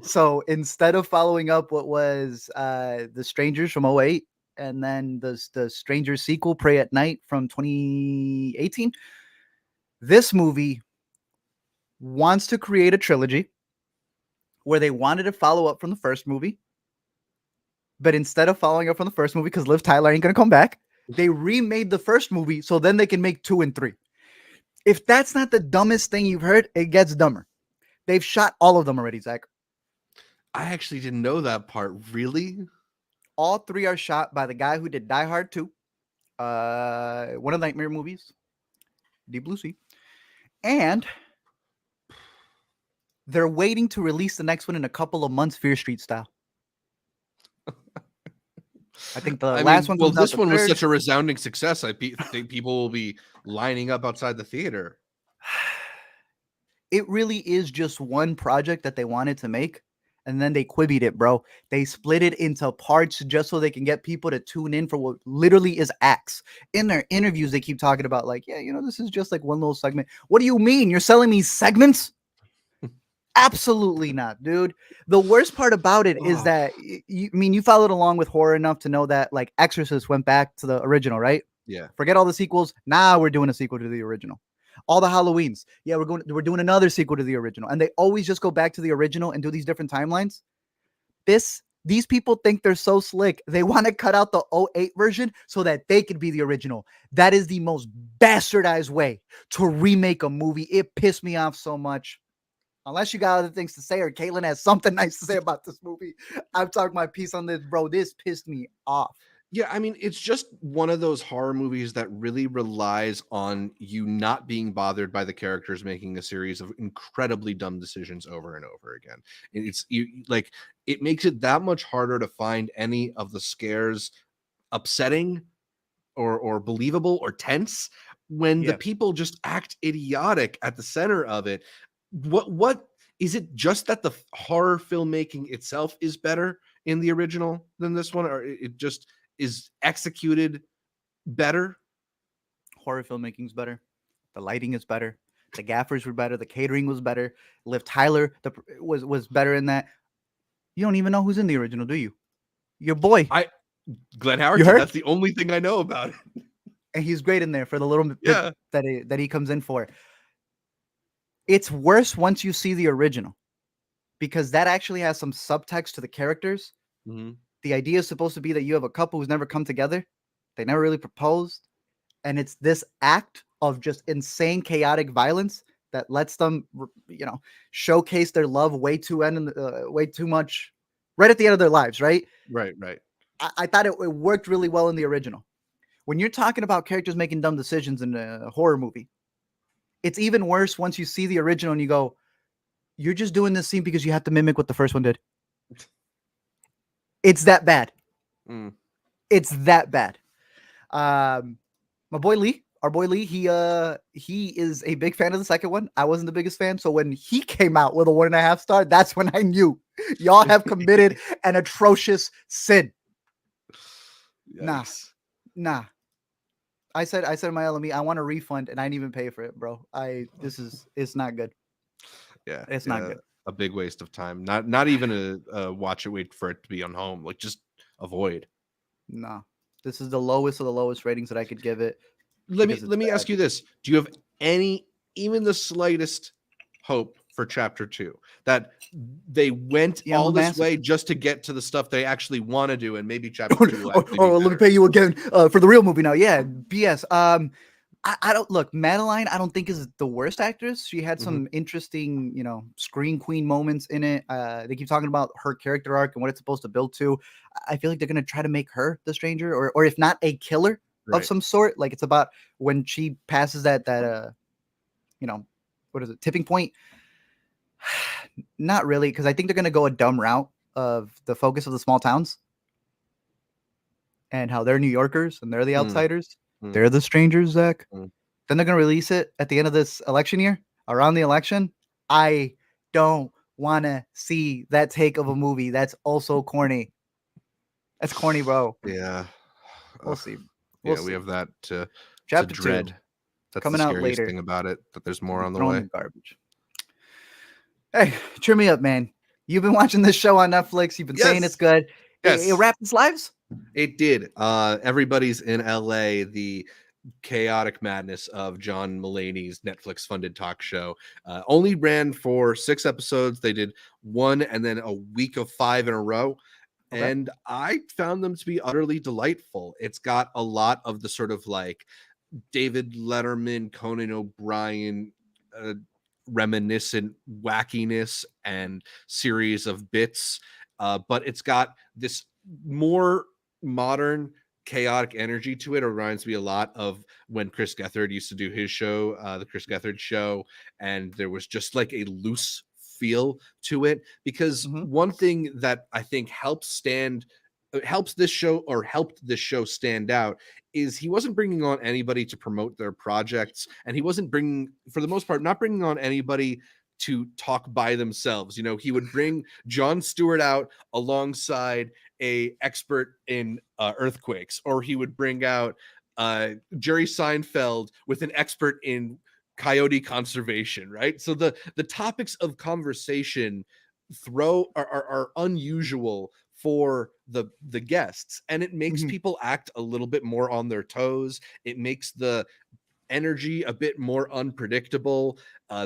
Speaker 1: So instead of following up what was The Strangers from 2008, and then the Strangers sequel, Pray at Night, from 2018, this movie wants to create a trilogy where they wanted to follow up from the first movie. But instead of following up from the first movie, because Liv Tyler ain't going to come back, they remade the first movie so then they can make 2 and 3. If that's not the dumbest thing you've heard, it gets dumber. They've shot all of them already, Zach.
Speaker 2: I actually didn't know that part. Really?
Speaker 1: All 3 are shot by the guy who did Die Hard 2, one of the Nightmare movies, Deep Blue Sea. And they're waiting to release the next one in a couple of months, Fear Street style. I think the last one.
Speaker 2: Well, this one was such a resounding success. I think people will be lining up outside the theater.
Speaker 1: It really is just one project that they wanted to make, and then they quibbied it, bro. They split it into parts just so they can get people to tune in for what literally is acts. In their interviews, they keep talking about, like, yeah, this is just like one little segment. What do you mean? You're selling me segments? Absolutely not, dude. The worst part about it is that you followed along with horror enough to know that, like, Exorcist went back to the original, right?
Speaker 2: Yeah.
Speaker 1: Forget all the sequels. Now we're doing a sequel to the original. All the Halloweens. Yeah, we're doing another sequel to the original. And they always just go back to the original and do these different timelines. These people think they're so slick. They want to cut out the 2008 version so that they could be the original. That is the most bastardized way to remake a movie. It pissed me off so much. Unless you got other things to say, or Caitlin has something nice to say about this movie, I'm talking my piece on this, bro. This pissed me off.
Speaker 2: Yeah, I mean, it's just one of those horror movies that really relies on you not being bothered by the characters making a series of incredibly dumb decisions over and over again. It makes it that much harder to find any of the scares upsetting or believable or tense when the people just act idiotic at the center of it. What is it? Just that the horror filmmaking itself is better in the original than this one, or it just is executed better?
Speaker 1: Horror filmmaking's better. The lighting is better. The gaffers were better. The catering was better. Liv Tyler was better in that. You don't even know who's in the original, do you? Your boy,
Speaker 2: Glenn Howard. That's the only thing I know about it.
Speaker 1: And he's great in there for the little bit that he comes in for. It's worse once you see the original, because that actually has some subtext to the characters.
Speaker 2: Mhm.
Speaker 1: The idea is supposed to be that you have a couple who's never come together. They never really proposed. And it's this act of just insane, chaotic violence that lets them, showcase their love way too much right at the end of their lives, right?
Speaker 2: Right, right.
Speaker 1: I thought it worked really well in the original. When you're talking about characters making dumb decisions in a horror movie, it's even worse once you see the original and you go, you're just doing this scene because you have to mimic what the first one did. It's that bad.
Speaker 2: Mm.
Speaker 1: It's that bad. My boy Lee, our boy Lee, he is a big fan of the second one. I wasn't the biggest fan, so when he came out with a 1.5 star, that's when I knew y'all have committed an atrocious sin.
Speaker 2: Yikes.
Speaker 1: Nah. I said in my LME, I want a refund, and I didn't even pay for it, bro. It's not good.
Speaker 2: Yeah,
Speaker 1: It's not good.
Speaker 2: A big waste of time. Not even a watch it, wait for it to be on home. Like, just avoid.
Speaker 1: Nah. This is the lowest of the lowest ratings that I could give it.
Speaker 2: Let me ask you this: do you have even the slightest hope for chapter 2, that they went all this way just to get to the stuff they actually want to do, and maybe chapter 2 will actually be
Speaker 1: let me pay you again for the real movie now? Yeah, BS. I don't look. Madeline, I don't think is the worst actress. She had some interesting, screen queen moments in it. They keep talking about her character arc and what it's supposed to build to. I feel like they're gonna try to make her the stranger, or if not, a killer of some sort. Like, it's about when she passes that what is it, tipping point? Not really, because I think they're gonna go a dumb route of the focus of the small towns and how they're New Yorkers and they're the outsiders. They're the strangers, Zach. Then they're going to release it at the end of this election year, around the election. I don't want to see that take of a movie. That's also corny. That's corny, bro.
Speaker 2: Yeah.
Speaker 1: We'll see.
Speaker 2: We have that to
Speaker 1: Chapter
Speaker 2: dread.
Speaker 1: 2
Speaker 2: That's
Speaker 1: coming
Speaker 2: the
Speaker 1: out
Speaker 2: scariest
Speaker 1: later.
Speaker 2: thing about it, that there's more on the
Speaker 1: Thrown
Speaker 2: way.
Speaker 1: in the garbage. Hey, cheer me up, man. You've been watching this show on Netflix. You've been saying it's good.
Speaker 2: Yes.
Speaker 1: It wrapped its lives?
Speaker 2: It did. Everybody's in LA. The chaotic madness of John Mulaney's Netflix funded talk show only ran for 6 episodes. They did 1 and then a week of 5 in a row. Okay. And I found them to be utterly delightful. It's got a lot of the sort of like David Letterman, Conan O'Brien, reminiscent wackiness and series of bits. But it's got this more modern, chaotic energy to it. It reminds me a lot of when Chris Gethard used to do his show, the Chris Gethard Show, and there was just like a loose feel to it. Because one thing that I think helped this show stand out is he wasn't bringing on anybody to promote their projects, and he wasn't for the most part, not bringing on anybody to talk by themselves. He would bring Jon Stewart out alongside a expert in earthquakes, or he would bring out Jerry Seinfeld with an expert in coyote conservation, right? So the topics of conversation are unusual for the guests, and it makes people act a little bit more on their toes. It makes the energy a bit more unpredictable.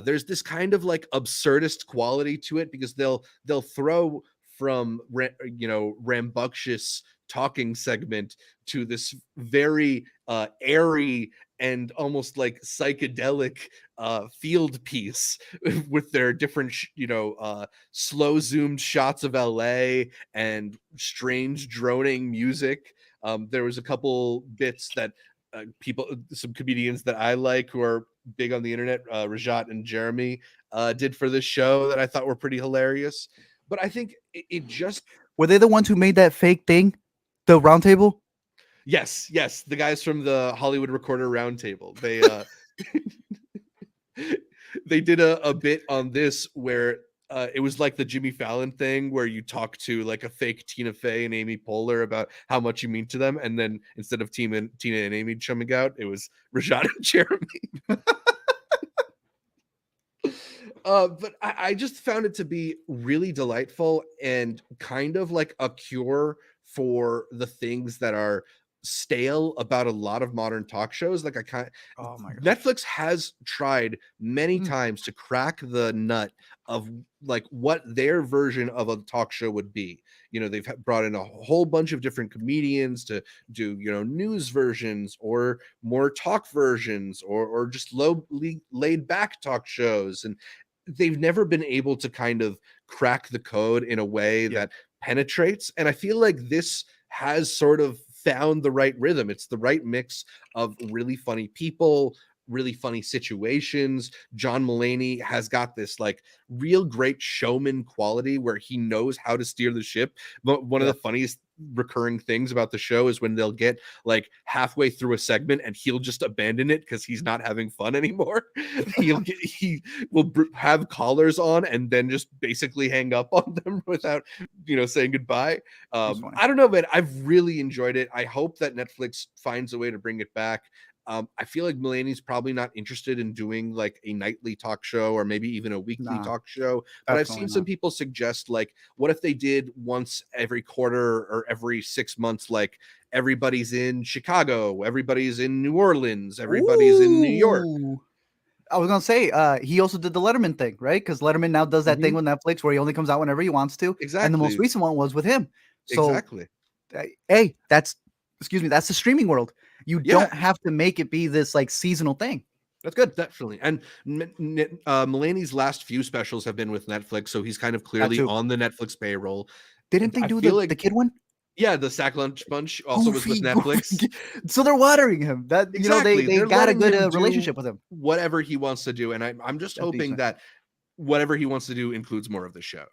Speaker 2: There's this kind of like absurdist quality to it, because they'll throw from rambunctious talking segment to this very airy and almost like psychedelic field piece with their different slow zoomed shots of LA and strange droning music. There was a couple bits that some comedians that I like, who are big on the internet, Rajat and Jeremy, did for this show, that I thought were pretty hilarious. But I think it just...
Speaker 1: Were they the ones who made that fake thing, the roundtable?
Speaker 2: Yes, the guys from the Hollywood Recorder Roundtable. They they did a bit on this where it was like the Jimmy Fallon thing, where you talk to like a fake Tina Fey and Amy Poehler about how much you mean to them, and then instead of Tina and Amy chumming out, it was Rajat and Jeremy. But I just found it to be really delightful and kind of like a cure for the things that are stale about a lot of modern talk shows. Like
Speaker 1: Oh my god.
Speaker 2: Netflix has tried many
Speaker 1: Mm.
Speaker 2: times to crack the nut of like what their version of a talk show would be. You know, they've brought in a whole bunch of different comedians to do, you know, news versions or more talk versions or just laid back talk shows. And they've never been able to kind of crack the code in a way
Speaker 1: Yeah.
Speaker 2: that penetrates. And I feel like this has sort of found the right rhythm. It's the right mix of really funny people, really funny situations. John Mulaney has got this like real great showman quality where he knows how to steer the ship. But one of
Speaker 1: Yeah.
Speaker 2: the funniest recurring things about the show is when they'll get like halfway through a segment and he'll just abandon it because he's not having fun anymore. He will have callers on and then just basically hang up on them without, you know, saying goodbye.
Speaker 1: He's funny.
Speaker 2: I don't know, man. I've really enjoyed it. I hope that Netflix finds a way to bring it back. I feel like Mulaney's probably not interested in doing like a nightly talk show or maybe even a weekly
Speaker 1: Nah,
Speaker 2: talk show. But I've seen
Speaker 1: definitely
Speaker 2: some
Speaker 1: not.
Speaker 2: people suggest like, what if they did once every quarter or every 6 months, like everybody's in Chicago, everybody's in New Orleans, everybody's in New York.
Speaker 1: Ooh. I was gonna say, he also did the Letterman thing, right? Because Letterman now does that thing
Speaker 2: Mhm.
Speaker 1: with Netflix where he only comes out whenever he wants to, and the most
Speaker 2: Exactly.
Speaker 1: recent one was with him. So,
Speaker 2: Exactly.
Speaker 1: hey, that's excuse me, that's the streaming world. You
Speaker 2: Yeah.
Speaker 1: don't have to make it be this like seasonal thing. That's good.
Speaker 2: Definitely. And Mulaney's last few specials have been with Netflix, so he's kind of
Speaker 1: That
Speaker 2: clearly
Speaker 1: too.
Speaker 2: on the Netflix payroll.
Speaker 1: Didn't they
Speaker 2: I
Speaker 1: do
Speaker 2: feel
Speaker 1: the
Speaker 2: like,
Speaker 1: kid one?
Speaker 2: yeah, the Sack Lunch Bunch also was with
Speaker 1: Goofy,
Speaker 2: Netflix.
Speaker 1: goofy. So they're watering him. That they
Speaker 2: Exactly.
Speaker 1: they
Speaker 2: They're
Speaker 1: got a
Speaker 2: letting
Speaker 1: good
Speaker 2: him do
Speaker 1: relationship with him.
Speaker 2: whatever he wants to do. And I'm just
Speaker 1: That's
Speaker 2: hoping
Speaker 1: decent.
Speaker 2: that whatever he wants to do includes more of the show.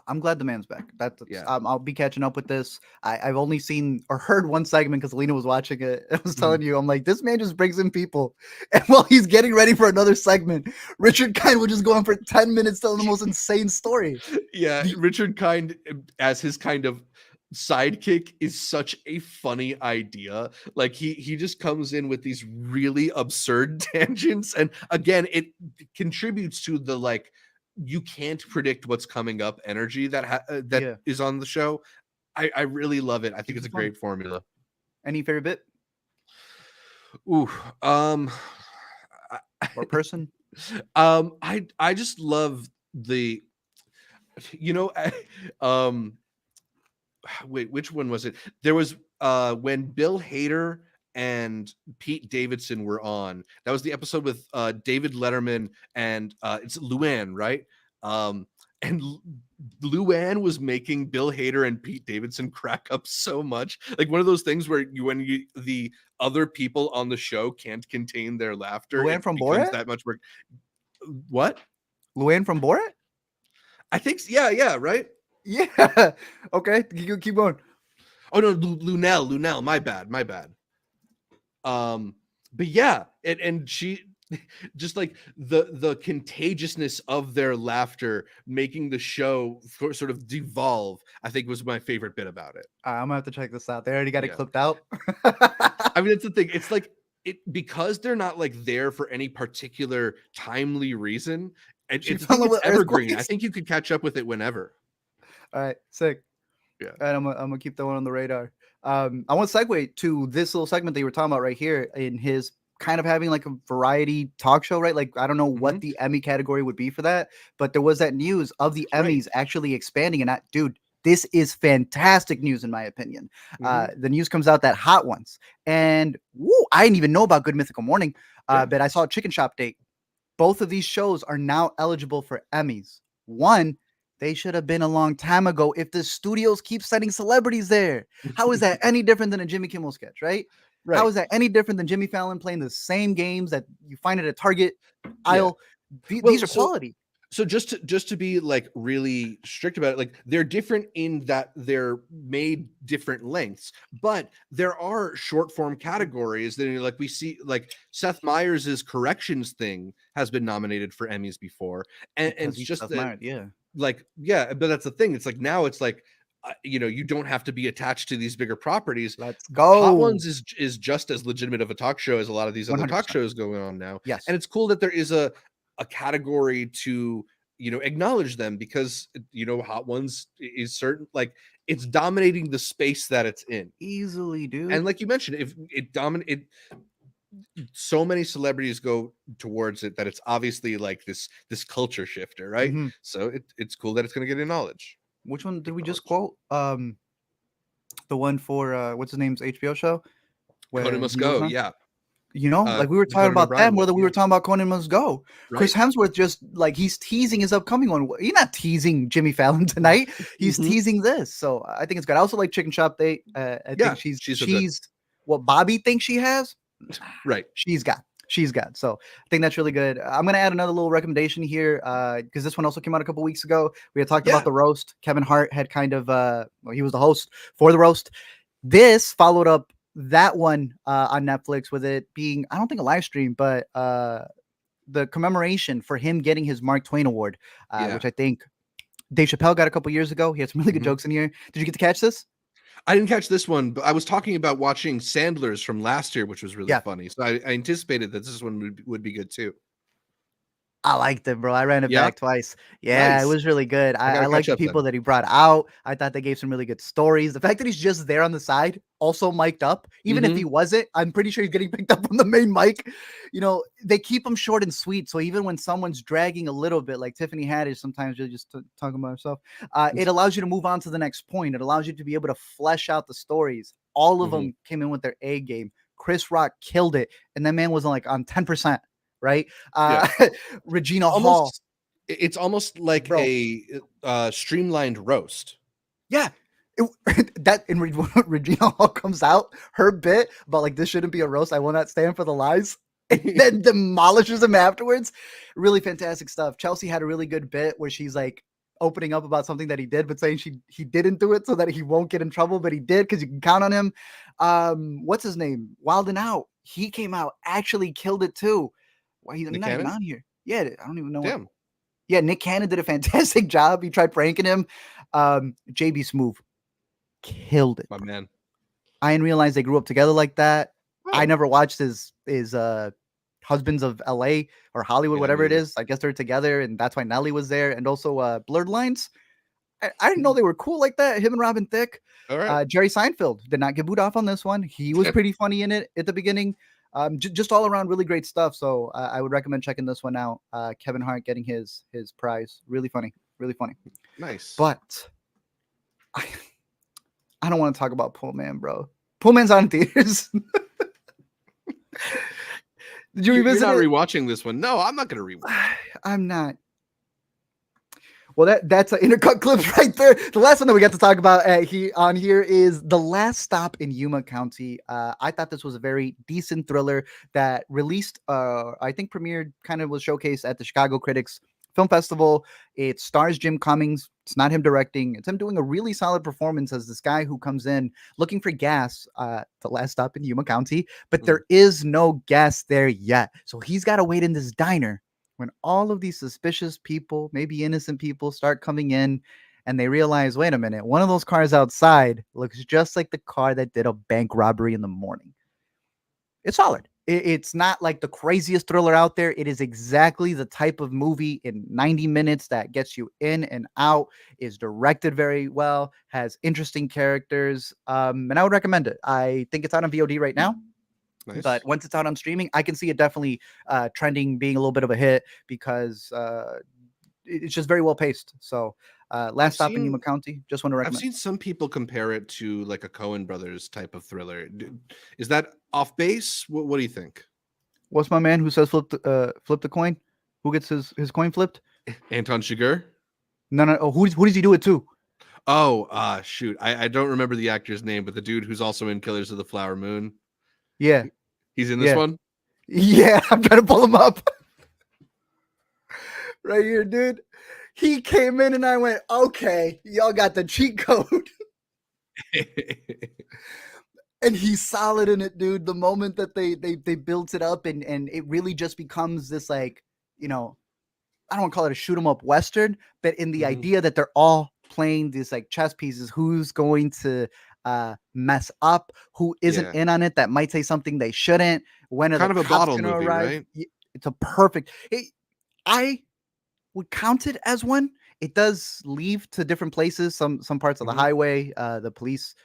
Speaker 1: I'm glad the man's back. That's
Speaker 2: Yeah.
Speaker 1: I'll be catching up with this. I've only seen or heard one segment because Lena was watching it. I was telling you, I'm like, this man just brings in people, and while he's getting ready for another segment, Richard Kind would just go on for 10 minutes telling the most insane story.
Speaker 2: Yeah,
Speaker 1: The,
Speaker 2: Richard Kind as his kind of sidekick is such a funny idea. Like he just comes in with these really absurd tangents, and again, it contributes to the like you can't predict what's coming up energy that
Speaker 1: yeah,
Speaker 2: is on the show. I really love it. I think
Speaker 1: keeps
Speaker 2: it's
Speaker 1: it
Speaker 2: a
Speaker 1: fun.
Speaker 2: great formula.
Speaker 1: Any favorite bit
Speaker 2: Ooh,
Speaker 1: or person?
Speaker 2: I just love the, you know, um, wait, which one was it? There was when Bill Hader and Pete Davidson were on. That was the episode with David Letterman and it's Luann, right? And Luann was making Bill Hader and Pete Davidson crack up so much. Like one of those things where the other people on the show can't contain their laughter,
Speaker 1: Luann
Speaker 2: it
Speaker 1: from
Speaker 2: becomes
Speaker 1: Borat?
Speaker 2: that much more. What?
Speaker 1: Luann from Borat?
Speaker 2: I think yeah, right?
Speaker 1: Yeah. Okay, keep going.
Speaker 2: Oh no, Lunel, my bad. But yeah, and she just like the contagiousness of their laughter making the show sort of devolve, I think was my favorite bit about it.
Speaker 1: I'm gonna have to check this out. They already got it
Speaker 2: Yeah.
Speaker 1: clipped out.
Speaker 2: I mean, that's the thing. It's like it because they're not like there for any particular timely reason. And
Speaker 1: She
Speaker 2: it's
Speaker 1: fell in
Speaker 2: it's
Speaker 1: with
Speaker 2: evergreen. I
Speaker 1: earthquakes.
Speaker 2: think you could catch up with it whenever.
Speaker 1: All right, sick.
Speaker 2: Yeah.
Speaker 1: And I'm gonna keep that one on the radar. I want to segue to this little segment that you were talking about right here in his kind of having like a variety talk show, right? Like I don't know what
Speaker 2: Mhm.
Speaker 1: the Emmy category would be for that, but there was that news of the
Speaker 2: Right.
Speaker 1: Emmys actually expanding, and that dude, this is fantastic news in my opinion.
Speaker 2: Mhm.
Speaker 1: The news comes out that Hot Ones, and woo, I didn't even know about Good Mythical Morning,
Speaker 2: Yeah.
Speaker 1: but I saw a Chicken Shop Date. Both of these shows are now eligible for Emmys. One, they should have been a long time ago if the studios keep sending celebrities there. How is that any different than a Jimmy Kimmel sketch, right? How
Speaker 2: Right.
Speaker 1: is that any different than Jimmy Fallon playing the same games that you find at a Target
Speaker 2: Yeah.
Speaker 1: aisle? These
Speaker 2: Well,
Speaker 1: are quality.
Speaker 2: so just to be like really strict about it, like they're different in that they're made different lengths, but there are short form categories that like we see like Seth Meyers' corrections thing has been nominated for Emmys before, and
Speaker 1: Because
Speaker 2: it's
Speaker 1: he's
Speaker 2: just
Speaker 1: Seth
Speaker 2: that
Speaker 1: Meyers, yeah.
Speaker 2: like yeah, but that's the thing. It's like now it's like you know, you don't have to be attached to these bigger properties.
Speaker 1: Let's
Speaker 2: Hot
Speaker 1: go.
Speaker 2: Ones is just as legitimate of a talk show as a lot of these other talk
Speaker 1: 100%.
Speaker 2: shows going on now,
Speaker 1: Yes.
Speaker 2: and it's cool that there is a category to acknowledge them, because Hot Ones is certain, like, it's dominating the space that it's in.
Speaker 1: Easily, dude.
Speaker 2: And like you mentioned, if it so many celebrities go towards it that it's obviously like this culture shifter, right?
Speaker 1: Mhm.
Speaker 2: So it's cool that it's going to get acknowledged.
Speaker 1: Which one did we just quote? The one for what's his name's HBO show
Speaker 2: Conan
Speaker 1: when
Speaker 2: Must
Speaker 1: he was
Speaker 2: Go,
Speaker 1: on.
Speaker 2: yeah.
Speaker 1: Like we were
Speaker 2: The
Speaker 1: talking
Speaker 2: Conan
Speaker 1: about
Speaker 2: O'Brien
Speaker 1: that more
Speaker 2: one,
Speaker 1: than we
Speaker 2: yeah.
Speaker 1: were talking about Conan Must Go. Chris
Speaker 2: Right?
Speaker 1: Hemsworth just like he's teasing his upcoming one. He's not teasing Jimmy Fallon tonight. He's
Speaker 2: Mhm.
Speaker 1: teasing this. So I think it's good. I also like Chicken Shop Date. I
Speaker 2: Yeah,
Speaker 1: think she's
Speaker 2: she's so good.
Speaker 1: what Bobby thinks she has.
Speaker 2: Right.
Speaker 1: She's got. She's got. So I think that's really good. I'm gonna add another little recommendation here because this one also came out a couple weeks ago. We had talked
Speaker 2: Yeah.
Speaker 1: about the roast. Kevin Hart had kind of he was the host for the roast. This followed up that one on Netflix with it being, I don't think a live stream, but the commemoration for him getting his Mark Twain Award,
Speaker 2: Yeah.
Speaker 1: which I think Dave Chappelle got a couple years ago. He had some really good
Speaker 2: Mhm.
Speaker 1: jokes in here. Did you get to catch this?
Speaker 2: I didn't catch this one, but I was talking about watching Sandler's from last year, which was really
Speaker 1: Yeah.
Speaker 2: funny. So I anticipated that this one would be good too.
Speaker 1: I liked it, bro. I ran it
Speaker 2: Yeah?
Speaker 1: back twice. Yeah, it
Speaker 2: Nice.
Speaker 1: was really good.
Speaker 2: I
Speaker 1: I
Speaker 2: gotta
Speaker 1: like
Speaker 2: catch
Speaker 1: the
Speaker 2: up then.
Speaker 1: people that he brought out. I thought they gave some really good stories. The fact that he's just there on the side, also mic'd up, even if
Speaker 2: Mhm.
Speaker 1: he wasn't, I'm pretty sure he's getting picked up on the main mic. They keep him short and sweet. So even when someone's dragging a little bit, like Tiffany Haddish, sometimes you're just talking about herself. It allows you to move on to the next point. It allows you to be able to flesh out the stories. All of
Speaker 2: Mhm.
Speaker 1: them came in with their A game. Chris Rock killed it, and that man was like on 10%. Right?
Speaker 2: Yeah.
Speaker 1: Regina Hall.
Speaker 2: It's almost like
Speaker 1: Bro.
Speaker 2: a streamlined roast.
Speaker 1: Yeah. That in Regina Hall comes out, her bit about like this shouldn't be a roast. I will not stand for the lies. And then demolishes him afterwards. Really fantastic stuff. Chelsea had a really good bit where she's like opening up about something that he did, but saying he didn't do it so that he won't get in trouble, but he did because you can count on him. What's his name? Wild and Out. He came out, actually killed it too. Why he's
Speaker 2: Nick
Speaker 1: not even
Speaker 2: Cannon?
Speaker 1: on here? Yeah, I don't even know what.
Speaker 2: Damn.
Speaker 1: Yeah, Nick Cannon did a fantastic job. He tried pranking him. JB Smoove killed it.
Speaker 2: My man.
Speaker 1: I didn't realize they grew up together like that. I
Speaker 2: Oh.
Speaker 1: never watched his Husbands of LA or Hollywood,
Speaker 2: Yeah,
Speaker 1: whatever
Speaker 2: me
Speaker 1: it
Speaker 2: either.
Speaker 1: is. I guess they're together, and that's why Nelly was there. And also Blurred Lines. I didn't know they were cool like that. Him and Robin Thicke.
Speaker 2: All right.
Speaker 1: Jerry Seinfeld did not get booed off on this one. He was pretty funny in it at the beginning. Just all around really great stuff. So I would recommend checking this one out. Kevin Hart getting his prize. Really funny. Really funny.
Speaker 2: Nice.
Speaker 1: But I don't want to talk about Poolman, bro. Poolman's on in theaters. Did you
Speaker 2: You're
Speaker 1: revisit
Speaker 2: not
Speaker 1: it?
Speaker 2: rewatching this one. No, I'm not going to rewatch.
Speaker 1: I'm not. Well, that's an intercut clips right there. The last one that we got to talk about on here is The Last Stop in Yuma County. I thought this was a very decent thriller that released, I think premiered, kind of was showcased at the Chicago Critics Film Festival. It stars Jim Cummings. It's not him directing. It's him doing a really solid performance as this guy who comes in looking for gas, the last stop in Yuma County, but there is no gas there yet. So he's got to wait in this diner when all of these suspicious people, maybe innocent people, start coming in and they realize, wait a minute, one of those cars outside looks just like the car that did a bank robbery in the morning. It's solid. It's not like the craziest thriller out there. It is exactly the type of movie in 90 minutes that gets you in and out, is directed very well, has interesting characters, and I would recommend it. I think it's out on VOD right now.
Speaker 2: Nice.
Speaker 1: But once it's out on streaming, I can see it definitely trending, being a little bit of a hit because it's just very well paced. So Last Stop in Yuma County, just want to recommend.
Speaker 2: I've seen some people compare it to like a Coen Brothers type of thriller. Is that off base? What do you think?
Speaker 1: What's my man who says flip the coin? Who gets his coin flipped?
Speaker 2: Anton Chigurh?
Speaker 1: No. Oh, who does he do it to?
Speaker 2: Oh, shoot. I don't remember the actor's name, but the dude who's also in Killers of the Flower Moon.
Speaker 1: Yeah.
Speaker 2: He's in this one?
Speaker 1: Yeah, I'm trying to pull him up. Right here, dude. He came in and I went, okay, y'all got the cheat code. And he's solid in it, dude. The moment that they built it up and it really just becomes this like, I don't want to call it a shoot 'em up Western, but in the idea that they're all playing these like chess pieces, who's going to mess up, who isn't in on it, that might say something they shouldn't, when are
Speaker 2: kind
Speaker 1: the
Speaker 2: of a
Speaker 1: cops
Speaker 2: bottle
Speaker 1: gonna
Speaker 2: movie,
Speaker 1: arrive?
Speaker 2: right?
Speaker 1: It's a perfect. I would count it as one. It does leave to different places, some parts of the highway, the police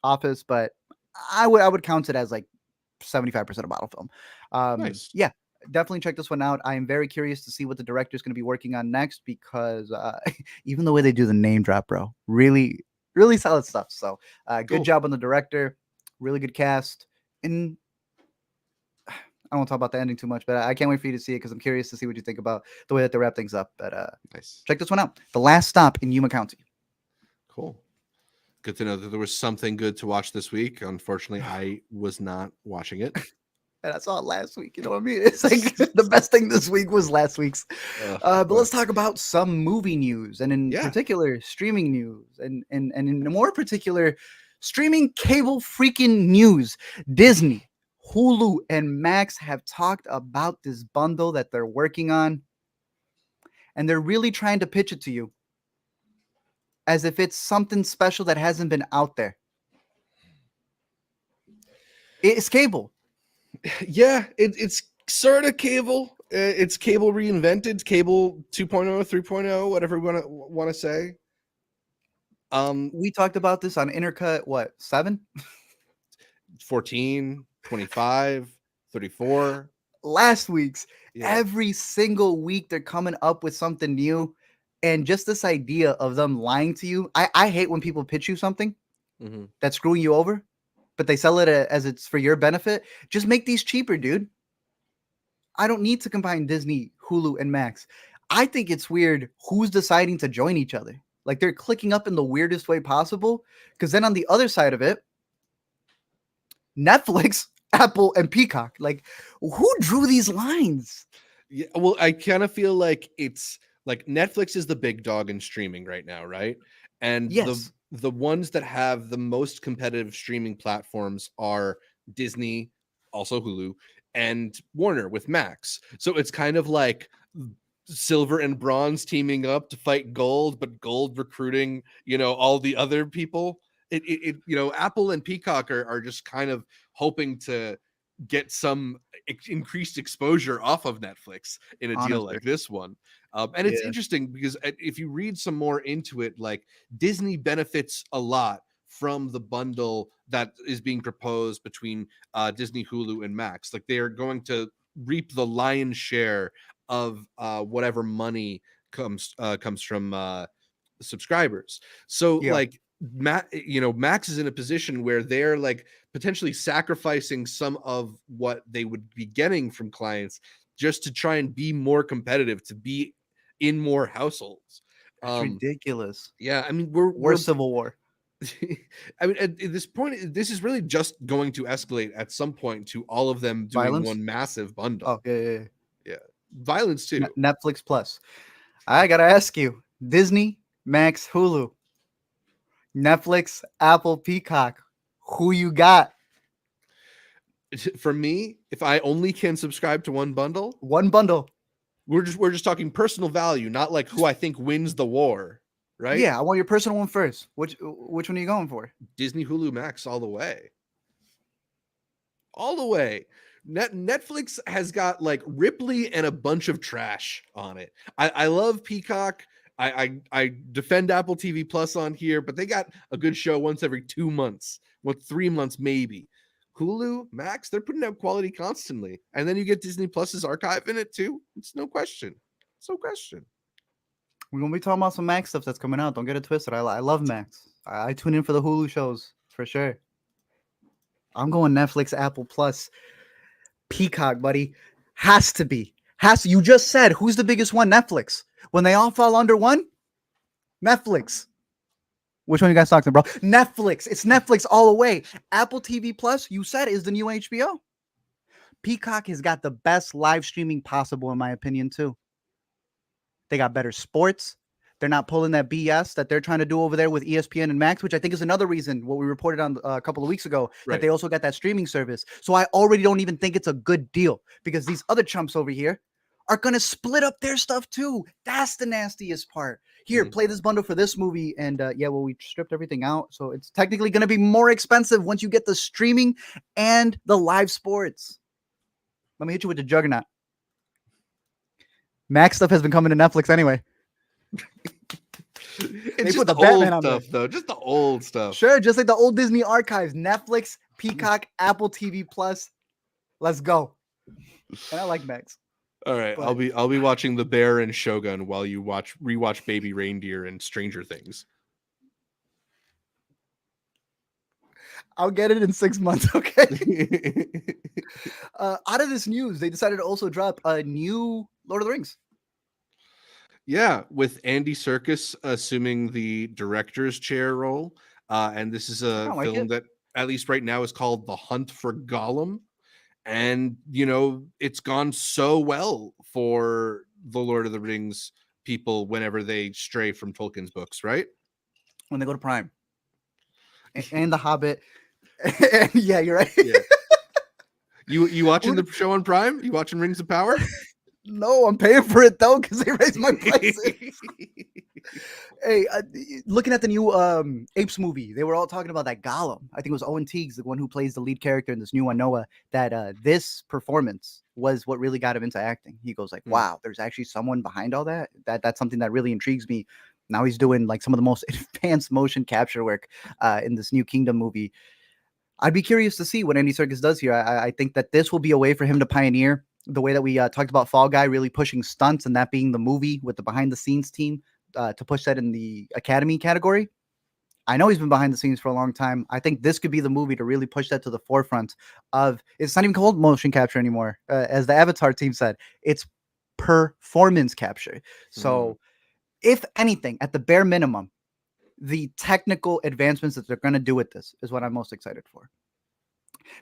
Speaker 1: office, but I would count it as like 75% of bottle film.
Speaker 2: Nice.
Speaker 1: Yeah, definitely check this one out. I am very curious to see what the director is going to be working on next because even the way they do the name drop, bro, really, really solid stuff. So good
Speaker 2: Cool.
Speaker 1: job on the director, really good cast. And I won't talk about the ending too much, but I can't wait for you to see it because I'm curious to see what you think about the way that they wrap things up. But
Speaker 2: Nice.
Speaker 1: check this one out. The Last Stop in Yuma County.
Speaker 2: Cool. Good to know that there was something good to watch this week. Unfortunately, I was not watching it.
Speaker 1: And I saw it last week. You know what I mean? It's like the best thing this week was last week's. But let's talk about some movie news, and in particular, streaming news, and in more particular, streaming cable freaking news. Disney, Hulu, and Max have talked about this bundle that they're working on, and they're really trying to pitch it to you as if it's something special that hasn't been out there. It's cable.
Speaker 2: Yeah, it's sort of cable. It's cable reinvented, cable 2.0, 3.0, whatever we want to say.
Speaker 1: We talked about this on Intercut, what, 7?
Speaker 2: 14, 25, 34.
Speaker 1: Last week's. Yeah. Every single week they're coming up with something new. And just this idea of them lying to you. I hate when people pitch you something that's screwing you over, but they sell it as it's for your benefit. Just make these cheaper, dude. I don't need to combine Disney, Hulu, and Max. I think it's weird who's deciding to join each other. Like they're clicking up in the weirdest way possible. Because then on the other side of it, Netflix, Apple, and Peacock. Like, who drew these lines?
Speaker 2: Yeah, well, I kind of feel like it's like Netflix is the big dog in streaming right now, right? And
Speaker 1: yes,
Speaker 2: the ones that have the most competitive streaming platforms are Disney, also Hulu, and Warner with Max. So it's kind of like silver and bronze teaming up to fight gold, but gold recruiting, all the other people. It Apple and Peacock are just kind of hoping to get some increased exposure off of Netflix in a deal like this one. And it's interesting because if you read some more into it, like Disney benefits a lot from the bundle that is being proposed between Disney, Hulu, and Max. Like they are going to reap the lion's share of whatever money comes from subscribers. So like Max is in a position where they're like potentially sacrificing some of what they would be getting from clients just to try and be more competitive, to be in more households.
Speaker 1: That's ridiculous.
Speaker 2: Yeah, I mean we're
Speaker 1: Civil War.
Speaker 2: I mean, at this point, this is really just going to escalate at some point to all of them doing
Speaker 1: Violence?
Speaker 2: one massive bundle.
Speaker 1: Oh, yeah.
Speaker 2: Violence too.
Speaker 1: Netflix Plus. I gotta ask you: Disney, Max, Hulu, Netflix, Apple, Peacock. Who you got?
Speaker 2: For me, if I only can subscribe to one bundle, we're just talking personal value, not like who I think wins the war. Right?
Speaker 1: Yeah, I want your personal one first. Which one are you going for?
Speaker 2: Disney, Hulu, Max, all the way. All the way. Netflix has got like Ripley and a bunch of trash on it. I love Peacock. I defend Apple TV Plus on here, but they got a good show once every 2 months, 3 months maybe. Hulu, Max, they're putting out quality constantly. And then you get Disney Plus's archive in it too. It's no question.
Speaker 1: We're going to be talking about some Max stuff that's coming out. Don't get it twisted. I love Max. I tune in for the Hulu shows for sure. I'm going Netflix, Apple Plus, Peacock, buddy. Has to be. You just said who's the biggest one? Netflix. When they all fall under one, Netflix. Which one you guys talking, bro? Netflix. It's Netflix all the way. Apple TV Plus, you said, is the new HBO. Peacock has got the best live streaming possible, in my opinion, too. They got better sports. They're not pulling that BS that they're trying to do over there with ESPN and Max, which I think is another reason what we reported on a couple of weeks ago, that they also got that streaming service. So I already don't even think it's a good deal because these other chumps over here are going to split up their stuff too. That's the nastiest part. Here, play this bundle for this movie. And we stripped everything out. So it's technically going to be more expensive once you get the streaming and the live sports. Let me hit you with the juggernaut. Max stuff has been coming to Netflix anyway.
Speaker 2: It's just
Speaker 1: put
Speaker 2: the
Speaker 1: the Batman
Speaker 2: old
Speaker 1: on there.
Speaker 2: stuff, though. Just the old stuff.
Speaker 1: Sure, just like the old Disney archives, Netflix, Peacock, Apple TV Plus. Let's go. And I like Max.
Speaker 2: All right,
Speaker 1: But
Speaker 2: I'll be watching The Bear and Shogun while you rewatch Baby Reindeer and Stranger Things.
Speaker 1: I'll get it in 6 months, okay? Out of this news, they decided to also drop a new Lord of the Rings.
Speaker 2: Yeah, with Andy Serkis assuming the director's chair role. And this is
Speaker 1: I
Speaker 2: a
Speaker 1: don't like
Speaker 2: film
Speaker 1: it.
Speaker 2: that, at least right now, is called The Hunt for Gollum. And, you know, it's gone so well for the Lord of the Rings people whenever they stray from Tolkien's books, right?
Speaker 1: When they go to Prime. And The Hobbit. Yeah, you're right.
Speaker 2: Yeah. You watching the show on Prime? You watching Rings of Power?
Speaker 1: No, I'm paying for it though because they raised my prices. Hey, looking at the new Apes movie, they were all talking about that Gollum. I think it was Owen Teagues, the one who plays the lead character in this new one, Noah, that this performance was what really got him into acting. He goes like, wow, there's actually someone behind all that. That's something that really intrigues me. Now he's doing like some of the most advanced motion capture work in this new Kingdom movie. I'd be curious to see what Andy Serkis does here. I think that this will be a way for him to pioneer the way that we talked about Fall Guy, really pushing stunts and that being the movie with the behind the scenes team to push that in the Academy category. I know he's been behind the scenes for a long time. I think this could be the movie to really push that to the forefront of, it's not even called motion capture anymore. As the Avatar team said, it's performance capture. So if anything, at the bare minimum, the technical advancements that they're going to do with this is what I'm most excited for.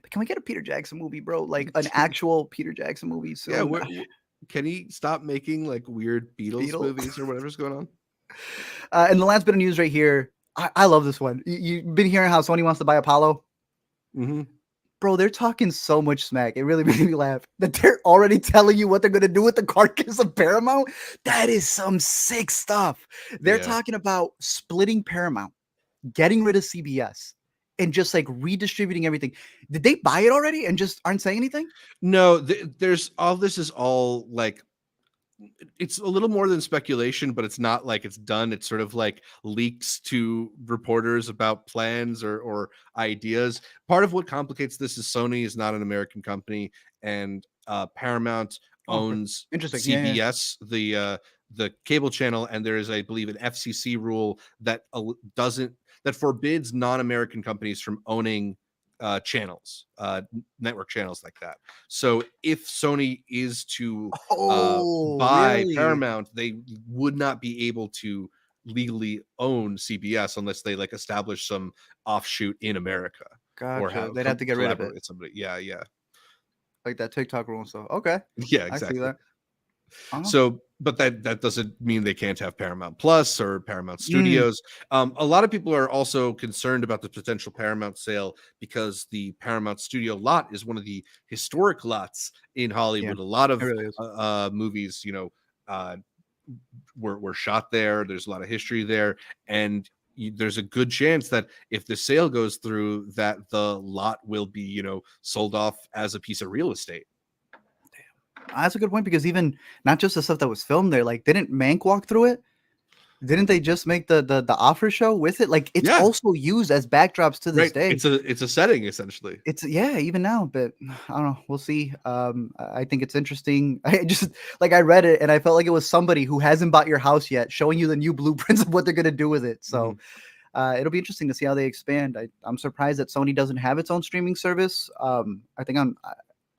Speaker 1: But can we get a Peter Jackson movie, bro? Like an actual Peter Jackson movie? So
Speaker 2: Yeah, can he stop making like weird Beatles movies or whatever's going on?
Speaker 1: And the last bit of news right here, I love this one. You've been hearing how Sony wants to buy Apollo?
Speaker 2: Mm-hmm.
Speaker 1: Bro, they're talking so much smack. It really made me laugh that they're already telling you what they're going to do with the carcass of Paramount. That is some sick stuff. They're talking about splitting Paramount, getting rid of CBS, and just like redistributing everything. Did they buy it already and just aren't saying anything?
Speaker 2: No, there's all, this is all like, it's a little more than speculation, but it's not like it's done. It's sort of like leaks to reporters about plans or ideas. Part of what complicates this is Sony is not an American company, and Paramount owns CBS, the cable channel, and there is, I believe, an FCC rule that that forbids non-American companies from owning channels, network channels like that. So if Sony is to buy Paramount, they would not be able to legally own CBS unless they like establish some offshoot in America.
Speaker 1: Gotcha. They'd have to get rid of it.
Speaker 2: With somebody. Yeah.
Speaker 1: Like that TikTok rule and stuff. Okay.
Speaker 2: Yeah, exactly.
Speaker 1: I see that.
Speaker 2: So, but that doesn't mean they can't have Paramount Plus or Paramount Studios. A lot of people are also concerned about the potential Paramount sale because the Paramount Studio lot is one of the historic lots in Hollywood. A lot of movies, you know, were shot there. There's a lot of history there, and there's a good chance that if the sale goes through, that the lot will be, you know, sold off as a piece of real estate.
Speaker 1: That's a good point, because even not just the stuff that was filmed there, like didn't Mank walk through it? Didn't they just make the offer show with it? Like it's also used as backdrops to this day.
Speaker 2: It's a setting essentially.
Speaker 1: It's even now, but I don't know. We'll see. I think it's interesting. I just like I read it and I felt like it was somebody who hasn't bought your house yet, showing you the new blueprints of what they're gonna do with it. So it'll be interesting to see how they expand. I'm surprised that Sony doesn't have its own streaming service. I think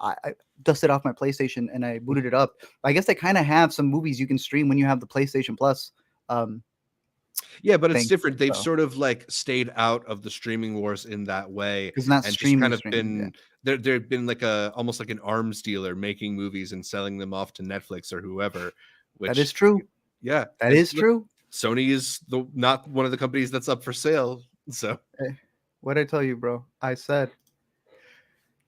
Speaker 1: I dusted off my PlayStation and I booted it up. I guess they kind of have some movies you can stream when you have the PlayStation Plus.
Speaker 2: Yeah, but it's different. They've sort of like stayed out of the streaming wars in that way.
Speaker 1: It's not streaming.
Speaker 2: Just kind of been they've been like almost like an arms dealer, making movies and selling them off to Netflix or whoever. Which,
Speaker 1: that is true.
Speaker 2: Yeah,
Speaker 1: that is true.
Speaker 2: Sony is not one of the companies that's up for sale. So
Speaker 1: what did I tell you, bro? I said